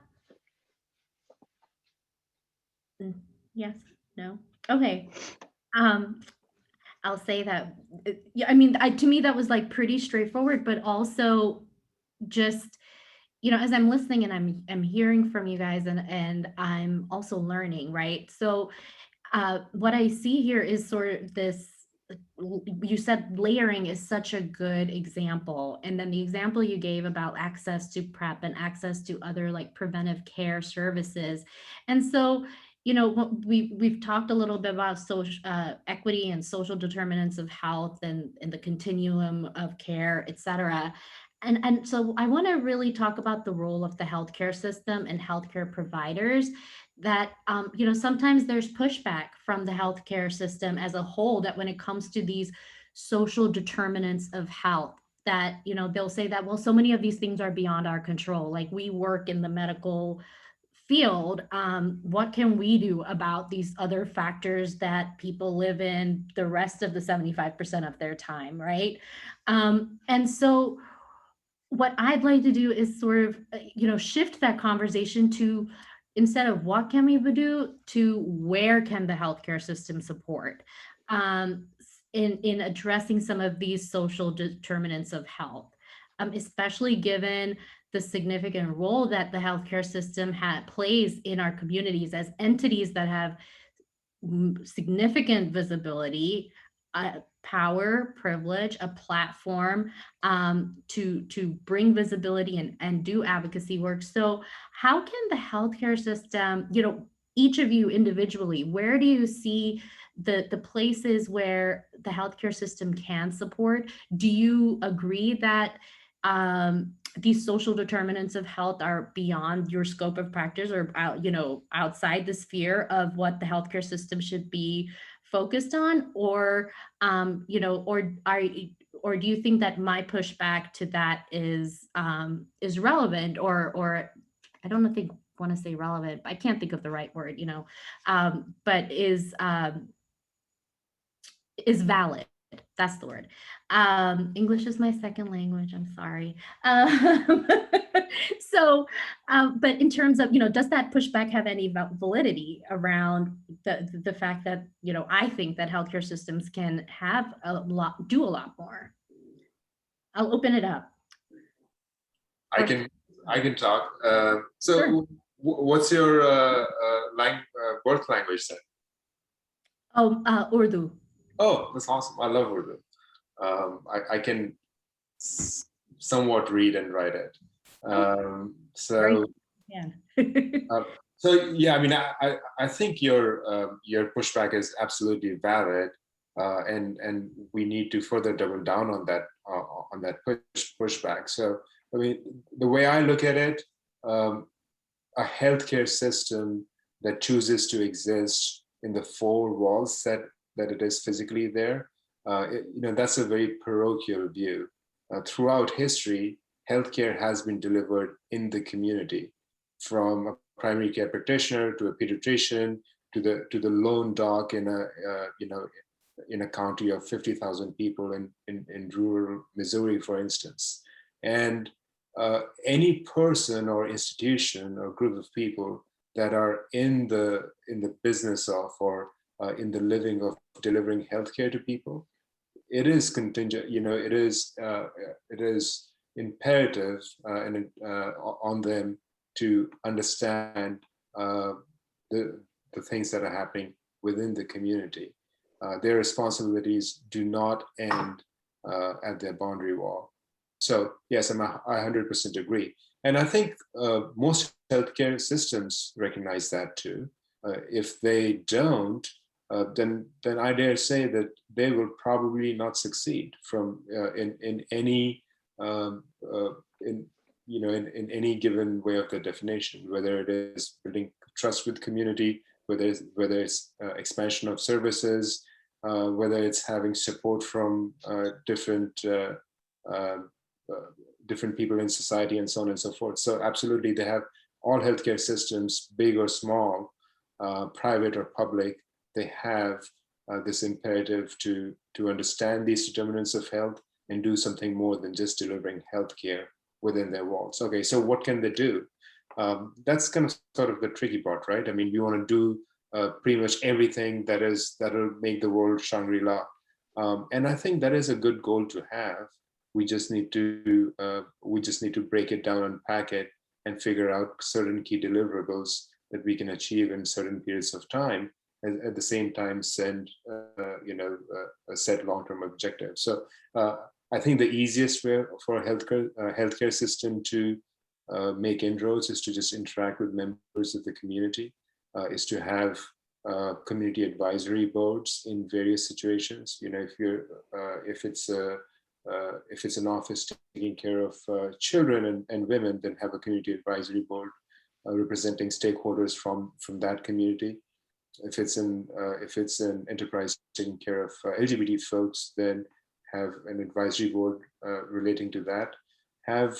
Yes, no? Okay. I'll say that, yeah, I mean, to me, that was like pretty straightforward, but also just, as I'm listening and I'm hearing from you guys and I'm also learning, right? So what I see here is sort of this, you said layering is such a good example. And then the example you gave about access to PrEP and access to other like preventive care services. And so we've talked a little bit about social equity and social determinants of health and the continuum of care, et cetera. And so I want to really talk about the role of the healthcare system and healthcare providers that, sometimes there's pushback from the healthcare system as a whole that when it comes to these social determinants of health, that, they'll say that, well, so many of these things are beyond our control. Like, we work in the medical field, what can we do about these other factors that people live in the rest of the 75% of their time, right? And so what I'd like to do is sort of, shift that conversation to, instead of what can we do, to where can the healthcare system support in addressing some of these social determinants of health, especially given the significant role that the healthcare system plays in our communities as entities that have significant visibility, power, privilege, a platform to bring visibility and do advocacy work. So how can the healthcare system, each of you individually, where do you see the places where the healthcare system can support? Do you agree that these social determinants of health are beyond your scope of practice, or outside the sphere of what the healthcare system should be focused on? Or or do you think that my pushback to that is relevant, or I don't think want to say relevant, I can't think of the right word, but is valid. That's the word. English is my second language. I'm sorry. But in terms of, does that pushback have any validity around the fact that, I think that healthcare systems can do a lot more? I'll open it up. I can talk. So Sure. What's your birth language then? Oh, Urdu. Oh, that's awesome. I love Urdu. I can somewhat read and write it. So Yeah. so yeah, I mean, I think your pushback is absolutely valid, and we need to further double down on that pushback. So I mean, the way I look at it, a healthcare system that chooses to exist in the four walls that it is physically there, that's a very parochial view. Throughout history, healthcare has been delivered in the community, from a primary care practitioner to a pediatrician to the lone doc in a county of 50,000 people in rural Missouri, for instance. And any person or institution or group of people that are in the business of, or in the living of delivering healthcare to people, it is contingent, it is imperative on them to understand the things that are happening within the community. Their responsibilities do not end at their boundary wall. So yes, I 100% agree. And I think most healthcare systems recognize that too. If they don't, then I dare say that they will probably not succeed in any in any given way of the definition, whether it is building trust with community, whether it's expansion of services, whether it's having support from different people in society, and so on and so forth. So absolutely, they have all healthcare systems, big or small, private or public, they have this imperative to understand these determinants of health and do something more than just delivering healthcare within their walls. Okay, so what can they do? That's kind of sort of the tricky part, right? I mean, we want to do pretty much everything that'll make the world Shangri-La, and I think that is a good goal to have. We just need to break it down, unpack it, and figure out certain key deliverables that we can achieve in certain periods of time, and at the same time send set long-term objectives. So I think the easiest way for a healthcare system to make inroads is to just interact with members of the community. is to have community advisory boards in various situations. You know, if it's an office taking care of children and women, then have a community advisory board representing stakeholders from that community. If it's an enterprise taking care of LGBT folks, then have an advisory board relating to that. Have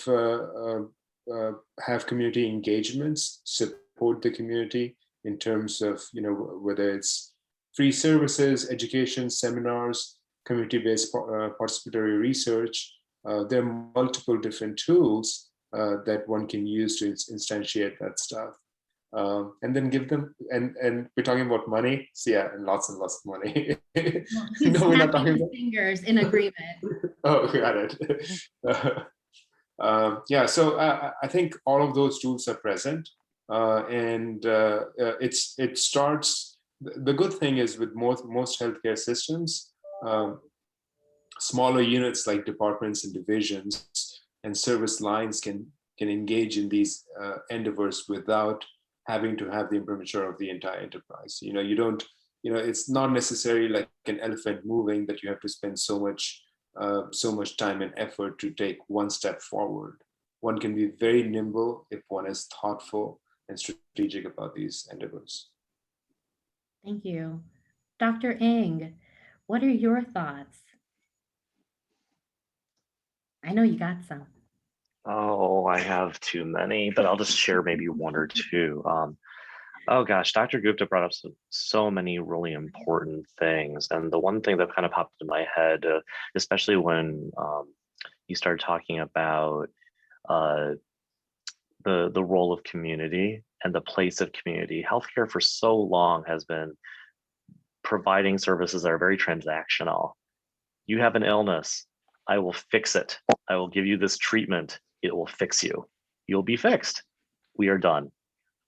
community engagements, support the community in terms of, you know, whether it's free services, education, seminars, community-based participatory research. There are multiple different tools that one can use to instantiate that stuff. And then give them, and we're talking about money. So yeah, and lots of money. Well, he's No, we're not snapping talking his about. fingers in agreement. Oh, got it. Yeah, so I think all of those tools are present, and it starts. The good thing is with most healthcare systems, smaller units like departments and divisions and service lines can engage in these endeavors without having to have the imprimatur of the entire enterprise. You know, you don't. You know, it's not necessarily like an elephant moving that you have to spend so much time and effort to take one step forward. One can be very nimble if one is thoughtful and strategic about these endeavors. Thank you. Dr. Ng, what are your thoughts? I know you got some. Oh, I have too many, but I'll just share maybe one or two. Oh gosh, Dr. Gupta brought up so many really important things. And the one thing that kind of popped into my head, especially when you started talking about the role of community and the place of community. Healthcare for so long has been providing services that are very transactional. You have an illness, I will fix it. I will give you this treatment, it will fix you. You'll be fixed. We are done.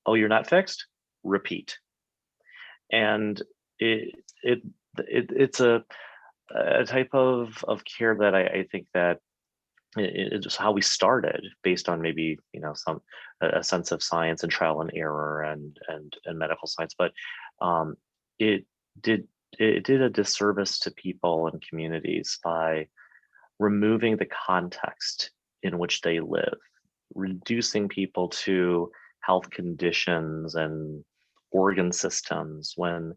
Oh, you're not fixed? Repeat. And it's a type of care that I think that it's just how we started, based on maybe, you know, a sense of science and trial and error and medical science, but it did a disservice to people and communities by removing the context in which they live, reducing people to health conditions and organ systems when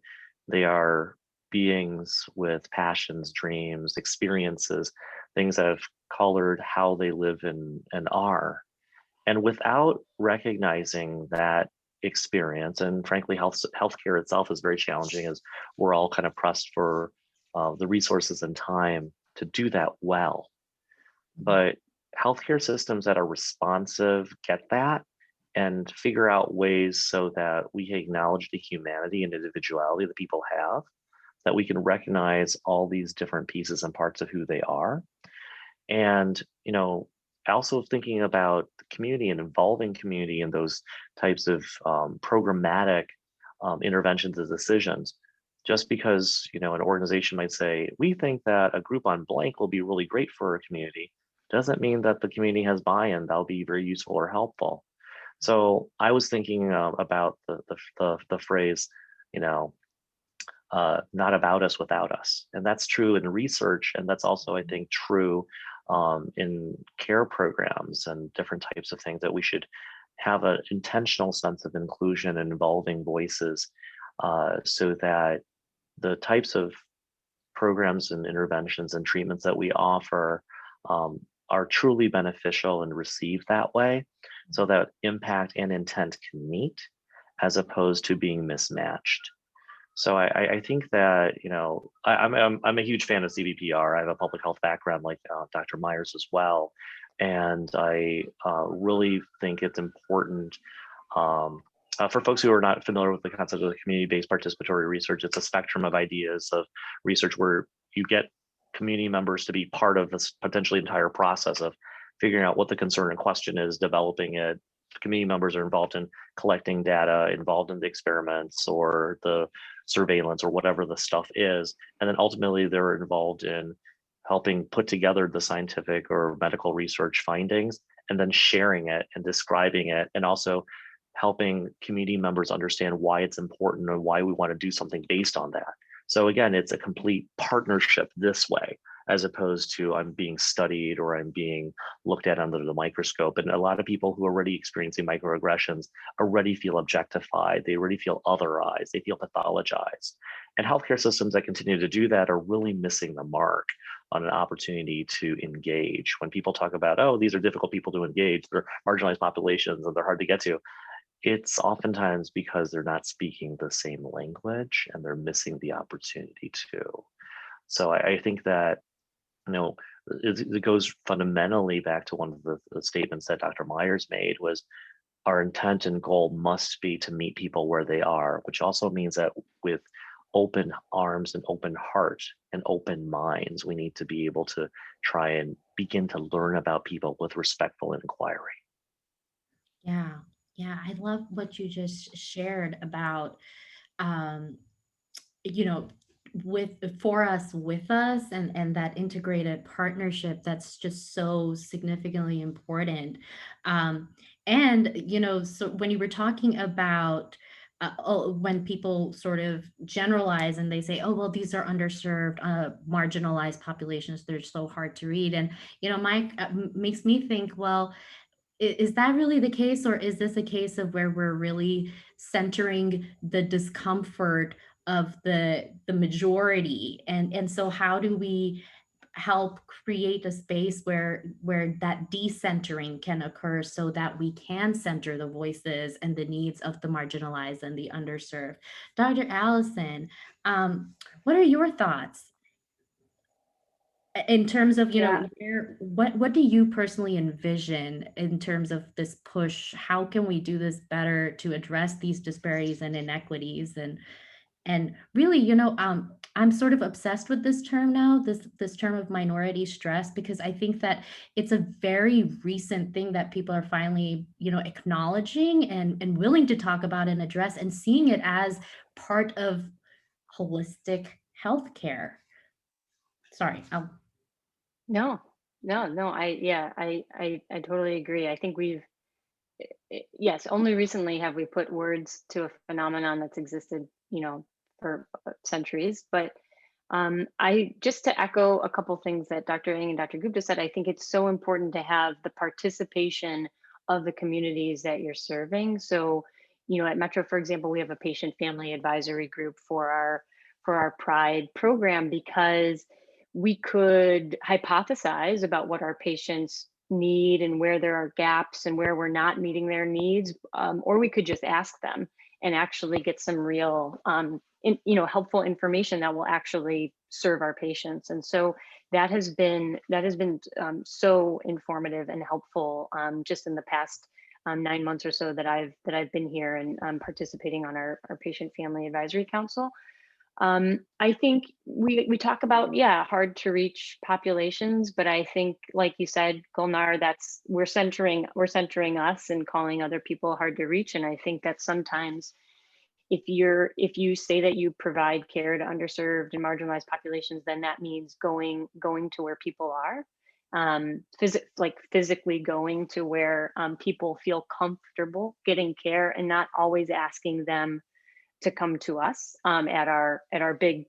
they are beings with passions, dreams, experiences, things that have colored how they live and are. And without recognizing that experience, and frankly, healthcare itself is very challenging, as we're all kind of pressed for the resources and time to do that well. But healthcare systems that are responsive get that and figure out ways so that we acknowledge the humanity and individuality that people have, that we can recognize all these different pieces and parts of who they are. And, you know, also thinking about the community and involving community in those types of programmatic interventions and decisions. Just because, you know, an organization might say, we think that a group on blank will be really great for a community, doesn't mean that the community has buy-in that'll be very useful or helpful. So I was thinking about the phrase, you know, not about us without us. And that's true in research. And that's also, I think, true in care programs and different types of things, that we should have an intentional sense of inclusion and involving voices so that the types of programs and interventions and treatments that we offer are truly beneficial and received that way, so that impact and intent can meet, as opposed to being mismatched. So I think that, you know, I'm a huge fan of CVPR. I have a public health background like Dr. Myers as well. And I really think it's important for folks who are not familiar with the concept of community-based participatory research. It's a spectrum of ideas of research where you get community members to be part of this potentially entire process of figuring out what the concern and question is, developing it. Community members are involved in collecting data, involved in the experiments or the surveillance or whatever the stuff is. And then ultimately they're involved in helping put together the scientific or medical research findings, and then sharing it and describing it, and also helping community members understand why it's important and why we want to do something based on that. So again, it's a complete partnership this way, as opposed to I'm being studied or I'm being looked at under the microscope. And a lot of people who are already experiencing microaggressions already feel objectified. They already feel otherized. They feel pathologized. And healthcare systems that continue to do that are really missing the mark on an opportunity to engage. When people talk about, oh, these are difficult people to engage, they're marginalized populations and they're hard to get to, it's oftentimes because they're not speaking the same language and they're missing the opportunity to. So I think that, you know, it goes fundamentally back to one of the statements that Dr. Myers made was our intent and goal must be to meet people where they are, which also means that with open arms and open heart and open minds, we need to be able to try and begin to learn about people with respectful inquiry. Yeah, yeah, I love what you just shared about, um, you know, with for us, with us, and that integrated partnership that's just so significantly important. Um, and so when you were talking about when people sort of generalize and they say, oh, well, these are underserved, marginalized populations, they're so hard to read. And, Mike, makes me think, well, is that really the case, or is this a case of where we're really centering the discomfort of the majority? And so how do we help create a space where that decentering can occur so that we can center the voices and the needs of the marginalized and the underserved? Dr. Allison, what are your thoughts in terms of, Yeah. what do you personally envision in terms of this push? How can we do this better to address these disparities and inequities? And really, I'm sort of obsessed with this term now, this term of minority stress, because I think that it's a very recent thing that people are finally, acknowledging and willing to talk about and address, and seeing it as part of holistic healthcare. Sorry, No, I totally agree. I think yes, only recently have we put words to a phenomenon that's existed, for centuries. But I just to echo a couple things that Dr. Ng and Dr. Gupta said, I think it's so important to have the participation of the communities that you're serving. So, at Metro, for example, we have a patient family advisory group for our Pride program, because we could hypothesize about what our patients need and where there are gaps and where we're not meeting their needs, or we could just ask them and actually get some real helpful information that will actually serve our patients. And so that has been so informative and helpful, just in the past 9 months or so that I've been here and participating on our patient family advisory council. I think we talk about, hard to reach populations, but I think, like you said, Gulnar, we're centering us and calling other people hard to reach. And I think that sometimes if you say that you provide care to underserved and marginalized populations, then that means going to where people are, physically going to where people feel comfortable getting care, and not always asking them to come to us at our big,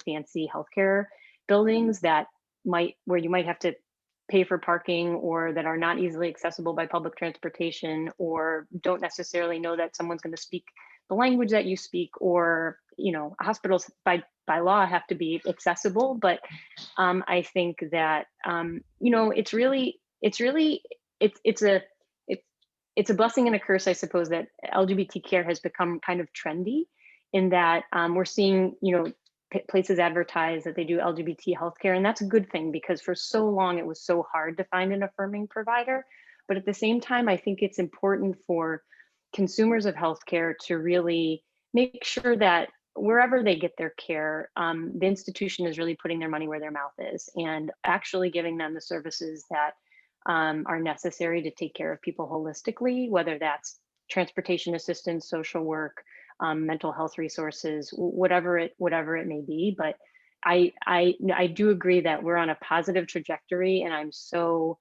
fancy healthcare buildings where you might have to pay for parking, or that are not easily accessible by public transportation, or don't necessarily know that someone's going to speak the language that you speak, or hospitals by law have to be accessible. But I think that it's a blessing and a curse, I suppose, that LGBT care has become kind of trendy, in that we're seeing places advertise that they do LGBT healthcare, and that's a good thing, because for so long it was so hard to find an affirming provider. But at the same time, I think it's important for consumers of healthcare to really make sure that wherever they get their care, the institution is really putting their money where their mouth is, and actually giving them the services that are necessary to take care of people holistically, whether that's transportation assistance, social work, mental health resources, whatever it may be. But I do agree that we're on a positive trajectory, and I'm so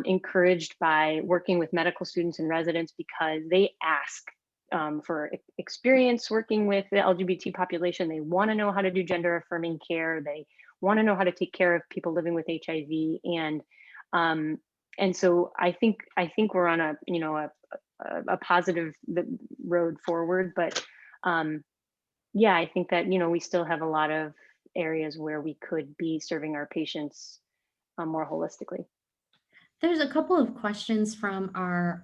encouraged by working with medical students and residents because they ask for experience working with the LGBT population. They want to know how to do gender affirming care. They want to know how to take care of people living with HIV. And so I think we're on a positive road forward. But yeah, I think that we still have a lot of areas where we could be serving our patients more holistically. There's a couple of questions from our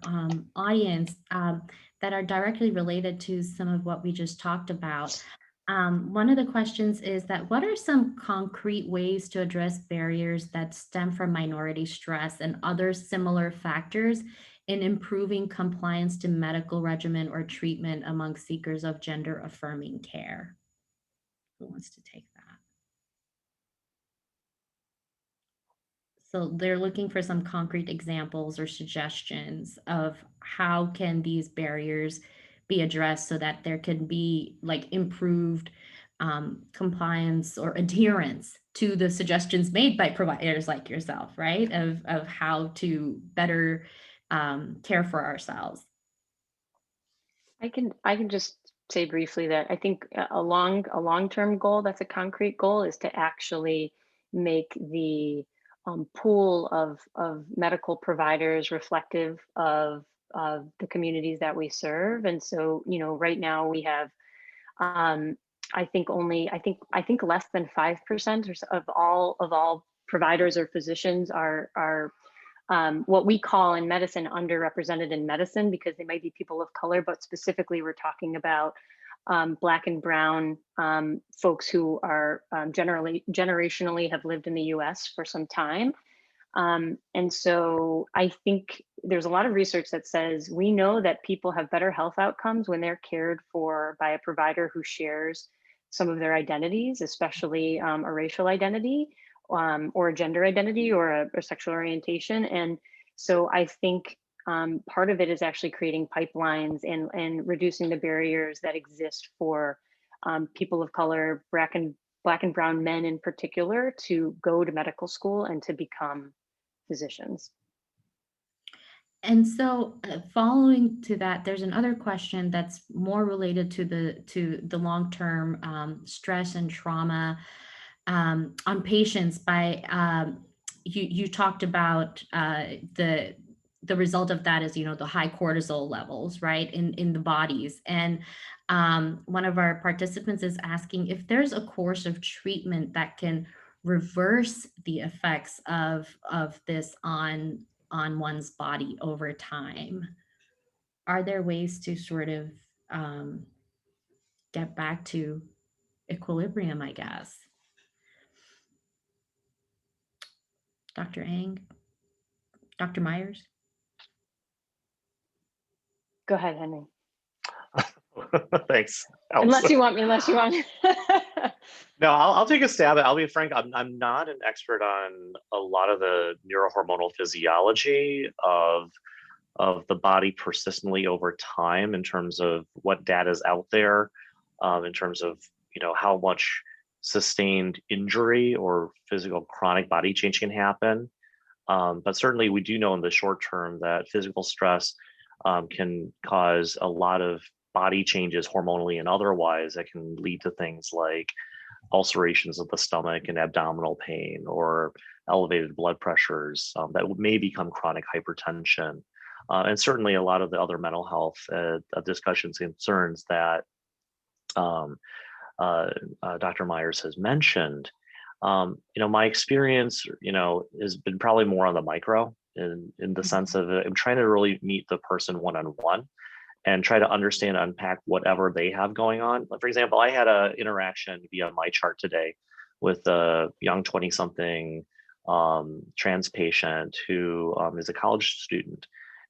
audience that are directly related to some of what we just talked about. One of the questions is that what are some concrete ways to address barriers that stem from minority stress and other similar factors in improving compliance to medical regimen or treatment among seekers of gender affirming care? Who wants to take that? So they're looking for some concrete examples or suggestions of how can these barriers be addressed so that there can be like improved compliance or adherence to the suggestions made by providers like yourself, right? Of how to better care for ourselves. I can just say briefly that I think a long-term goal that's a concrete goal is to actually make the pool of medical providers reflective of the communities that we serve. And so, right now we have, I think less than 5% of all providers or physicians are what we call in medicine underrepresented in medicine, because they might be people of color, but specifically we're talking about Black and Brown folks who are generationally have lived in the US for some time. And so I think there's a lot of research that says we know that people have better health outcomes when they're cared for by a provider who shares some of their identities, especially a racial identity, or a gender identity, or a sexual orientation. And so I think part of it is actually creating pipelines and reducing the barriers that exist for people of color, Black and Brown men in particular, to go to medical school and to become physicians. And so following to that, there's another question that's more related to the long-term stress and trauma on patients. You talked about the result of that is the high cortisol levels, right, in the bodies. And one of our participants is asking if there's a course of treatment that can reverse the effects of this on one's body over time. Are there ways to sort of get back to equilibrium, I guess? Dr. Eng, Dr. Myers? Go ahead, Henry. Thanks. Unless you want me. No, I'll take a stab at it. I'll be frank, I'm not an expert on a lot of the neurohormonal physiology of the body persistently over time in terms of what data is out there, in terms of how much sustained injury or physical chronic body change can happen. But certainly we do know in the short term that physical stress can cause a lot of body changes hormonally and otherwise that can lead to things like ulcerations of the stomach and abdominal pain, or elevated blood pressures that may become chronic hypertension. And certainly a lot of the other mental health discussions and concerns that Dr. Myers has mentioned. My experience, has been probably more on the micro in the sense of I'm trying to really meet the person one-on-one and try to understand, unpack whatever they have going on. Like, for example, I had an interaction via my chart today with a young 20-something trans patient who is a college student.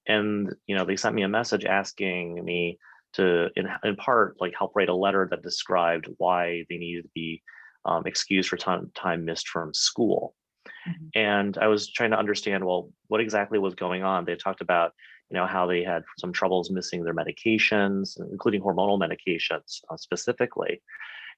And, they sent me a message asking me to, in part, like help write a letter that described why they needed to be excused for time missed from school. Mm-hmm. And I was trying to understand, well, what exactly was going on? They talked about, how they had some troubles missing their medications, including hormonal medications specifically.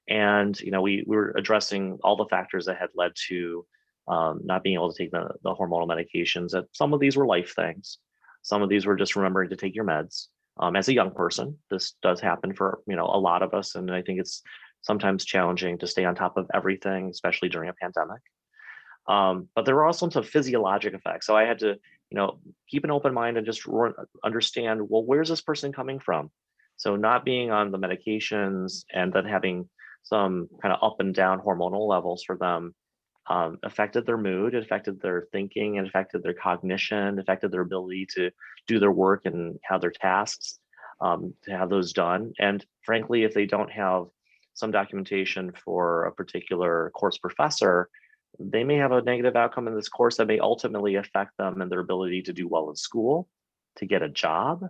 And, we were addressing all the factors that had led to not being able to take the hormonal medications. That some of these were life things. Some of these were just remembering to take your meds. As a young person, this does happen for a lot of us, and I think it's sometimes challenging to stay on top of everything, especially during a pandemic. But there were also some physiologic effects. So I had to, keep an open mind and just understand, well, where's this person coming from? So not being on the medications and then having some kind of up and down hormonal levels for them affected their mood, it affected their thinking, it affected their cognition, affected their ability to do their work and have their tasks, to have those done. And frankly, if they don't have some documentation for a particular course professor, they may have a negative outcome in this course that may ultimately affect them and their ability to do well in school, to get a job,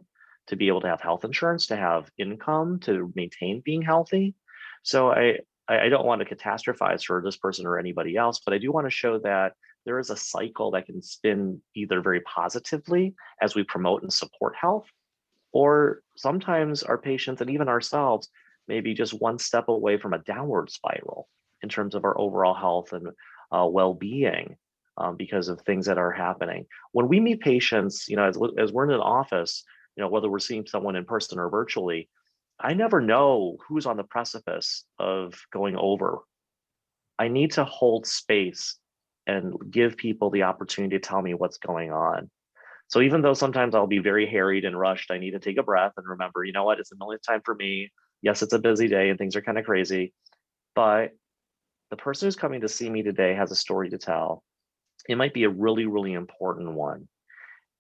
to be able to have health insurance, to have income, to maintain being healthy. So I don't want to catastrophize for this person or anybody else, but I do want to show that there is a cycle that can spin either very positively as we promote and support health, or sometimes our patients and even ourselves may be just one step away from a downward spiral in terms of our overall health and well-being because of things that are happening. When we meet patients, as we're in an office, whether we're seeing someone in person or virtually, I never know who's on the precipice of going over. I need to hold space and give people the opportunity to tell me what's going on. So even though sometimes I'll be very harried and rushed, I need to take a breath and remember, you know what, it's a millionth time for me. Yes, it's a busy day and things are kind of crazy, but the person who's coming to see me today has a story to tell. It might be a really, really important one.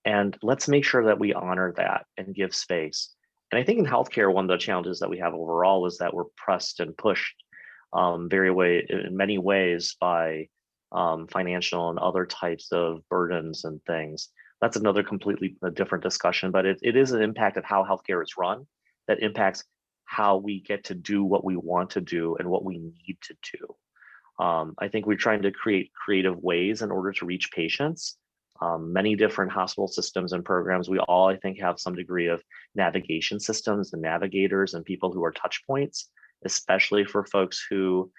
And let's make sure that we honor that and give space. And I think in healthcare, one of the challenges that we have overall is that we're pressed and pushed in many ways by financial and other types of burdens and things. That's another completely different discussion, but it is an impact of how healthcare is run that impacts how we get to do what we want to do and what we need to do. I think we're trying to create creative ways in order to reach patients. Many different hospital systems and programs, we all, I think, have some degree of navigation systems and navigators and people who are touch points, especially for folks who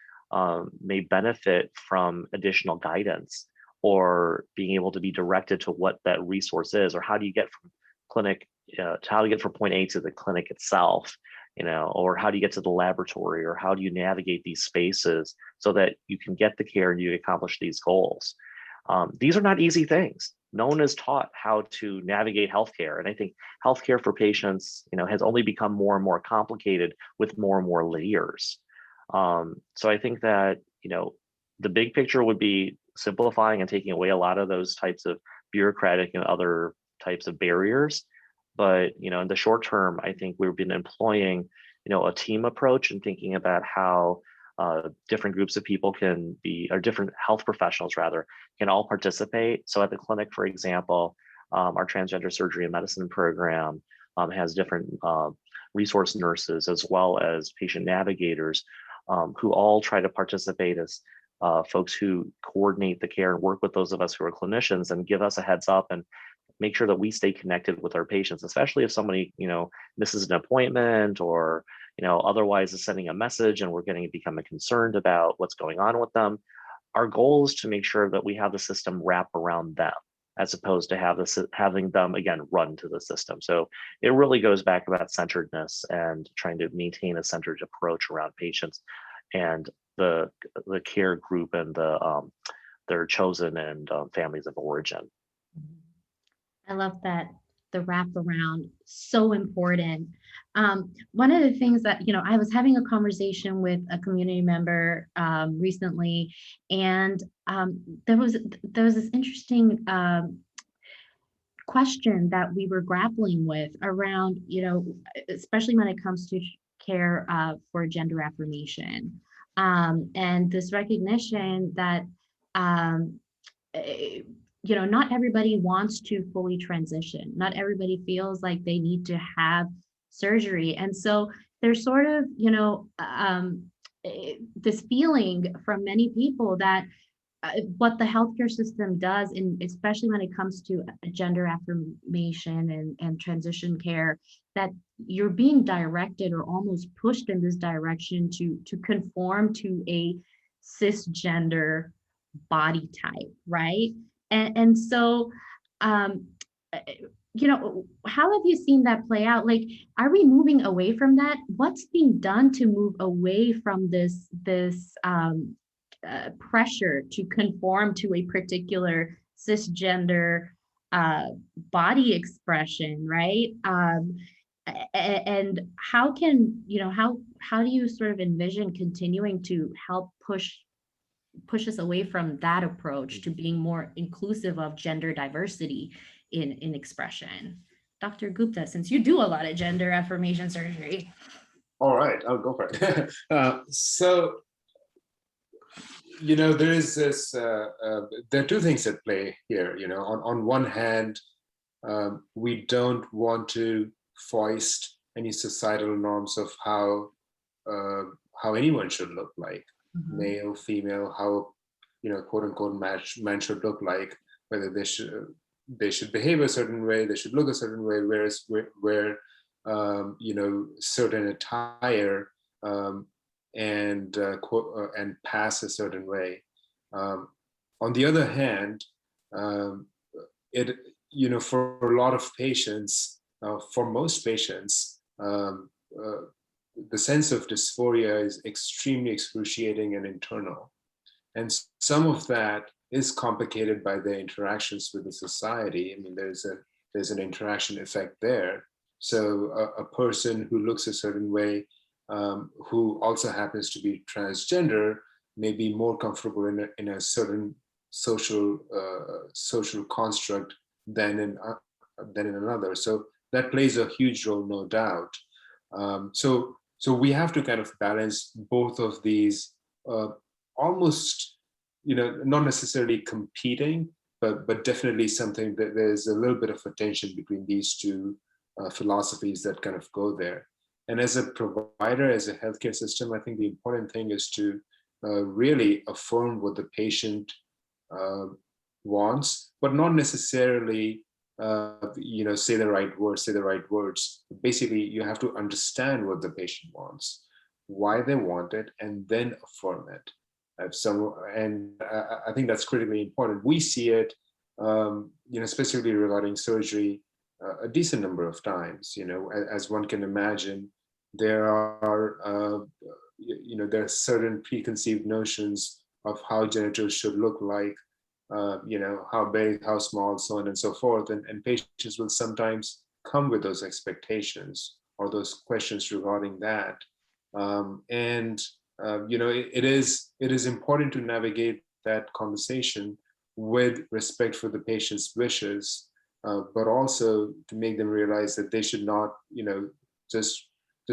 may benefit from additional guidance or being able to be directed to what that resource is, or how do you get from point A to the clinic itself, or how do you get to the laboratory, or how do you navigate these spaces so that you can get the care and you accomplish these goals. These are not easy things. No one is taught how to navigate healthcare. And I think healthcare for patients, has only become more and more complicated with more and more layers. So I think that, the big picture would be simplifying and taking away a lot of those types of bureaucratic and other types of barriers. But, in the short term, I think we've been employing, a team approach and thinking about how different groups of people or different health professionals rather, can all participate. So at the clinic, for example, our transgender surgery and medicine program has different resource nurses as well as patient navigators who all try to participate as folks who coordinate the care and work with those of us who are clinicians and give us a heads up and make sure that we stay connected with our patients, especially if somebody, misses an appointment or, otherwise is sending a message and we're becoming concerned about what's going on with them. Our goal is to make sure that we have the system wrap around them as opposed to having them, again, run to the system. So it really goes back about centeredness and trying to maintain a centered approach around patients and the care group and their chosen and families of origin. I love that. The wraparound, so important. One of the things that, I was having a conversation with a community member recently, and there was this interesting question that we were grappling with around, especially when it comes to care for gender affirmation, and this recognition that not everybody wants to fully transition. Not everybody feels like they need to have surgery. And so there's sort of, this feeling from many people that what the healthcare system does, and especially when it comes to gender affirmation and transition care, that you're being directed or almost pushed in this direction to conform to a cisgender body type, right? And so, um, how have you seen that play out? Like, are we moving away from that? What's being done to move away from this pressure to conform to a particular cisgender body expression, right? And how can, how do you sort of envision continuing to help push us away from that approach to being more inclusive of gender diversity in expression? Dr. Gupta, since you do a lot of gender affirmation surgery. All right, I'll go for it. So, there is this, there are two things at play here. On one hand, we don't want to foist any societal norms of how anyone should look like, male, female, how, quote unquote, man should look like, whether they should behave a certain way, they should look a certain way, whereas where certain attire and pass a certain way. On the other hand, for a lot of patients, for most patients, the sense of dysphoria is extremely excruciating and internal. And some of that is complicated by their interactions with the society. I mean, there's an interaction effect there. So a person who looks a certain way, who also happens to be transgender, may be more comfortable in a certain social construct than in another. So that plays a huge role, no doubt. So we have to kind of balance both of these, almost, not necessarily competing, but definitely something that there's a little bit of a tension between these two philosophies that kind of go there. And as a provider, as a healthcare system, I think the important thing is to really affirm what the patient wants, but not necessarily say the right words. Basically, you have to understand what the patient wants, why they want it, and then affirm it. I think that's critically important. We see it, especially regarding surgery, a decent number of times. As one can imagine, there are certain preconceived notions of how genitals should look like, how big, how small, so on and so forth. And patients will sometimes come with those expectations or those questions regarding that. It is important to navigate that conversation with respect for the patient's wishes, but also to make them realize that they should not, just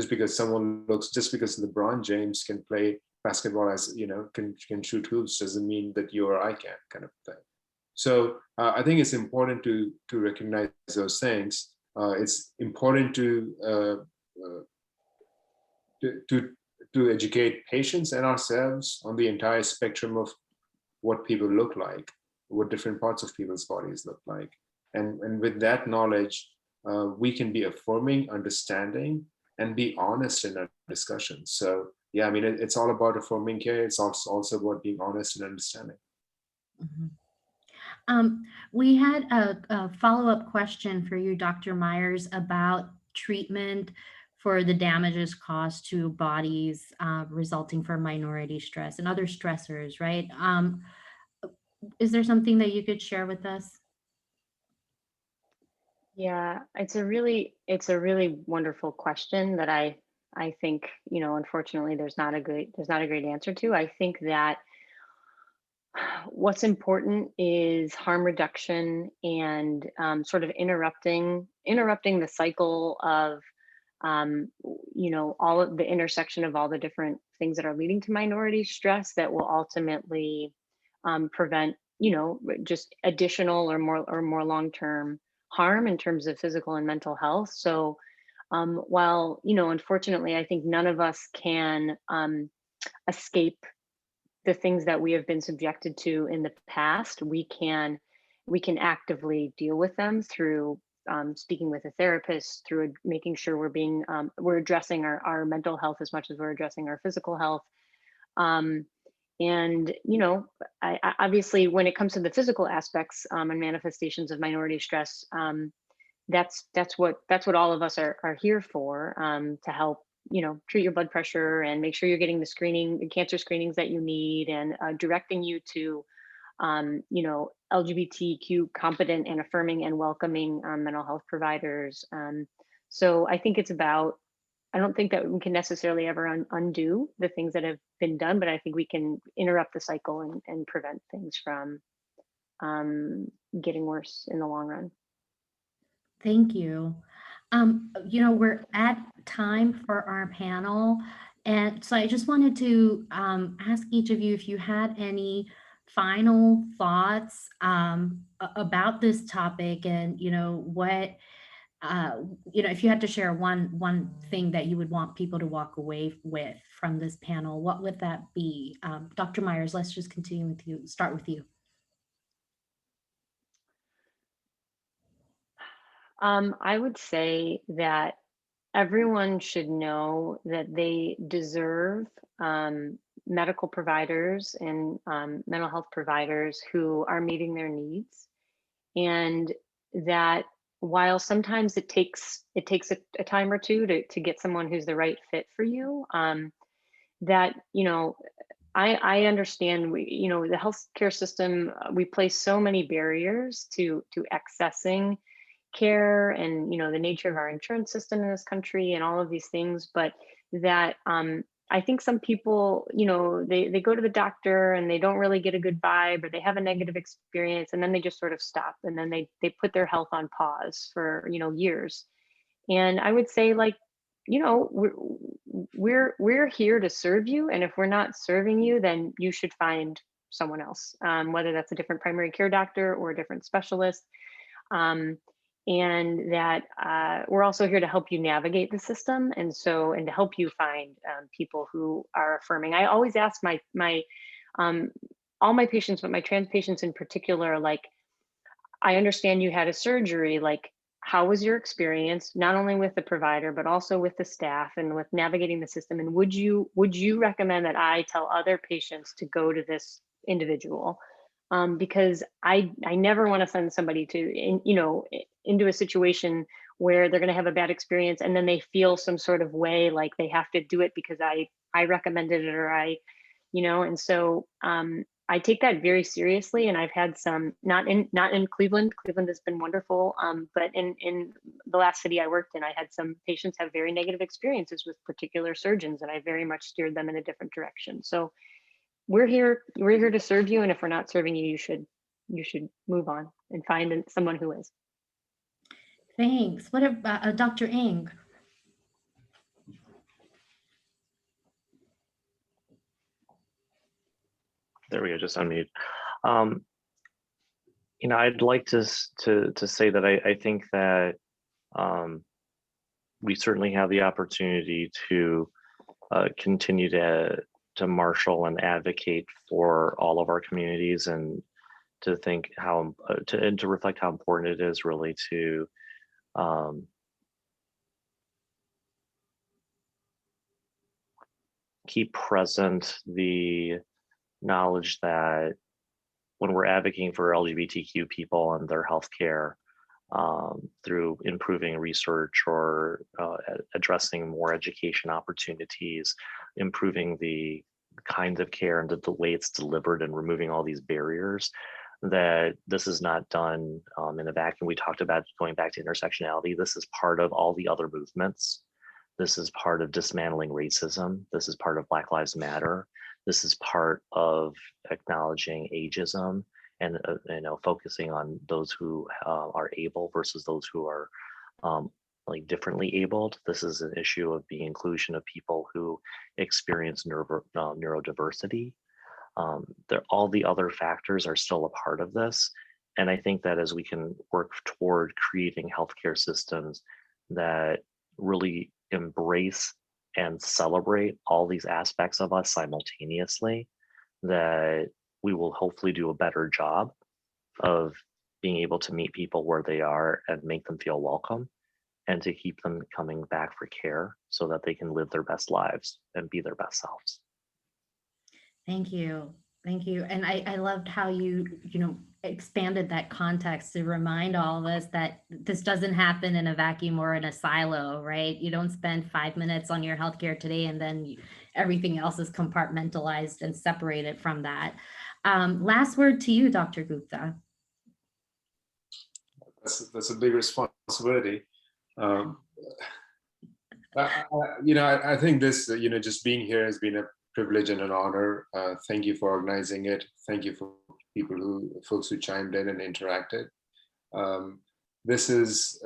because LeBron James can play basketball, as can shoot hoops, doesn't mean that you or I can, kind of thing. So I think it's important to recognize those things. It's important to educate patients and ourselves on the entire spectrum of what people look like, what different parts of people's bodies look like, and with that knowledge, we can be affirming, understanding, and be honest in our discussions. So yeah, I mean, it's all about affirming care. It's also about being honest and understanding. We had a follow-up question for you, Dr. Myers, about treatment for the damages caused to bodies resulting from minority stress and other stressors, right? Is there something that you could share with us? Yeah, it's a really wonderful question that I think, unfortunately there's not a great answer to. I think that what's important is harm reduction and sort of interrupting the cycle of all of the intersection of all the different things that are leading to minority stress that will ultimately prevent just additional or more long-term harm in terms of physical and mental health. So while unfortunately I think none of us can escape the things that we have been subjected to in the past, we can actively deal with them through speaking with a therapist, through making sure we're addressing our mental health as much as we're addressing our physical health. And, obviously, when it comes to the physical aspects and manifestations of minority stress, that's what all of us are here for, to help, treat your blood pressure and make sure you're getting the cancer screenings that you need, and directing you to LGBTQ competent and affirming and welcoming mental health providers. So I think I don't think that we can necessarily ever undo the things that have been done, but I think we can interrupt the cycle and prevent things from getting worse in the long run. Thank you. We're at time for our panel. And so I just wanted to ask each of you if you had any final thoughts about this topic, and, what, if you had to share one thing that you would want people to walk away with from this panel, what would that be? Dr. Myers, let's just continue with you, start with you. I would say that everyone should know that they deserve medical providers and mental health providers who are meeting their needs, and that while sometimes it takes a time or two to get someone who's the right fit for you, that I understand the healthcare system, we place so many barriers to accessing care, and the nature of our insurance system in this country and all of these things, but that I think some people, they go to the doctor and they don't really get a good vibe, or they have a negative experience, and then they just sort of stop, and then they put their health on pause for years. And I would say, like, we're here to serve you, and if we're not serving you, then you should find someone else, whether that's a different primary care doctor or a different specialist. And that we're also here to help you navigate the system, and to help you find people who are affirming. I always ask my all my patients, but my trans patients in particular, like, I understand you had a surgery, like, how was your experience, not only with the provider but also with the staff and with navigating the system, and would you recommend that I tell other patients to go to this individual? Because I never want to send somebody into a situation where they're going to have a bad experience, and then they feel some sort of way like they have to do it because I recommended it, or and so I take that very seriously. And I've had some, not in Cleveland. Cleveland has been wonderful, but in the last city I worked in, I had some patients have very negative experiences with particular surgeons, and I very much steered them in a different direction. So we're here to serve you, and if we're not serving you, you should move on and find someone who is. Thanks. What about Dr. Ng? There we go, just unmute. I'd like to say that I think that we certainly have the opportunity to continue to marshal and advocate for all of our communities, and to think to reflect how important it is really to keep present the knowledge that when we're advocating for LGBTQ people and their healthcare, through improving research or addressing more education opportunities, improving the kinds of care and the way it's delivered, and removing all these barriers, that this is not done in a vacuum. We talked about going back to intersectionality. This is part of all the other movements. This is part of dismantling racism. This is part of Black Lives Matter. This is part of acknowledging ageism, and focusing on those who are able versus those who are differently abled. This is an issue of the inclusion of people who experience neurodiversity. All the other factors are still a part of this, and I think that as we can work toward creating healthcare systems that really embrace and celebrate all these aspects of us simultaneously, that we will hopefully do a better job of being able to meet people where they are and make them feel welcome, and to keep them coming back for care so that they can live their best lives and be their best selves. Thank you. Thank you. And I loved how you expanded that context to remind all of us that this doesn't happen in a vacuum or in a silo, right? You don't spend 5 minutes on your healthcare today and then everything else is compartmentalized and separated from that. Last word to you, Dr. Gupta. That's a big responsibility. I think this, just being here has been a privilege and an honor. Thank you for organizing it. Thank you for folks who chimed in and interacted. This is,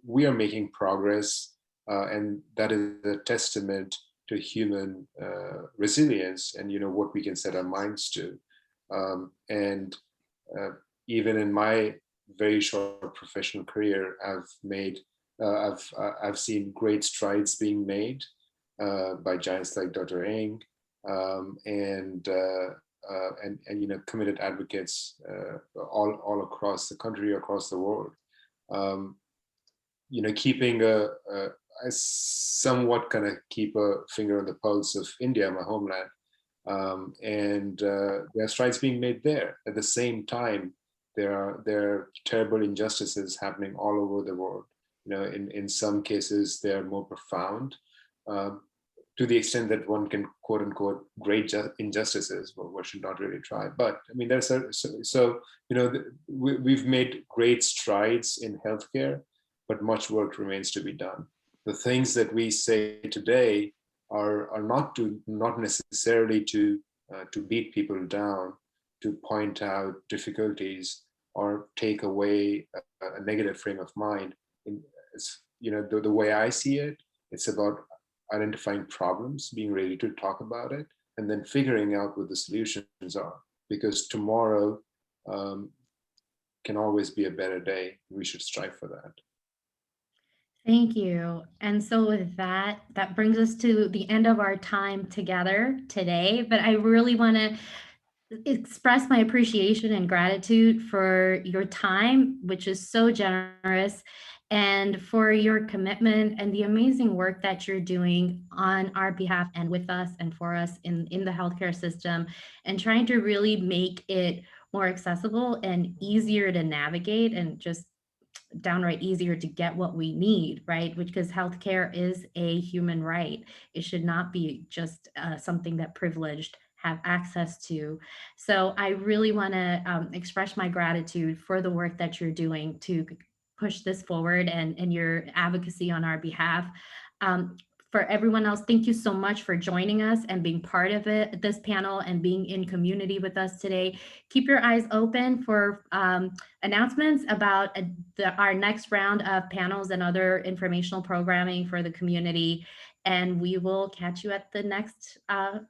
we are making progress, and that is a testament to human resilience and what we can set our minds to. Even in my very short professional career, I've seen great strides being made by giants like Dr. Ng and committed advocates all across the country, across the world. Keeping I somewhat kind of keep a finger on the pulse of India, my homeland, and there are strides being made there. At the same time, there are terrible injustices happening all over the world. In some cases, they're more profound, to the extent that one can quote unquote great injustices. Well, one should not really try. But I mean, we've made great strides in healthcare, but much work remains to be done. The things that we say today are not necessarily to beat people down, to point out difficulties or take away a negative frame of mind. The way I see it, it's about identifying problems, being ready to talk about it, and then figuring out what the solutions are. Because tomorrow can always be a better day. We should strive for that. Thank you. And so with that brings us to the end of our time together today. But I really want to express my appreciation and gratitude for your time, which is so generous, and for your commitment and the amazing work that you're doing on our behalf and with us and for us in the healthcare system, and trying to really make it more accessible and easier to navigate, and just downright easier to get what we need, right? Because healthcare is a human right. It should not be just something that privileged have access to. So I really want to express my gratitude for the work that you're doing to push this forward and your advocacy on our behalf. For everyone else, thank you so much for joining us and being part of this panel and being in community with us today. Keep your eyes open for announcements about our next round of panels and other informational programming for the community. And we will catch you at the next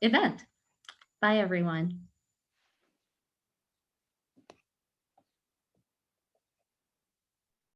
event. Bye, everyone.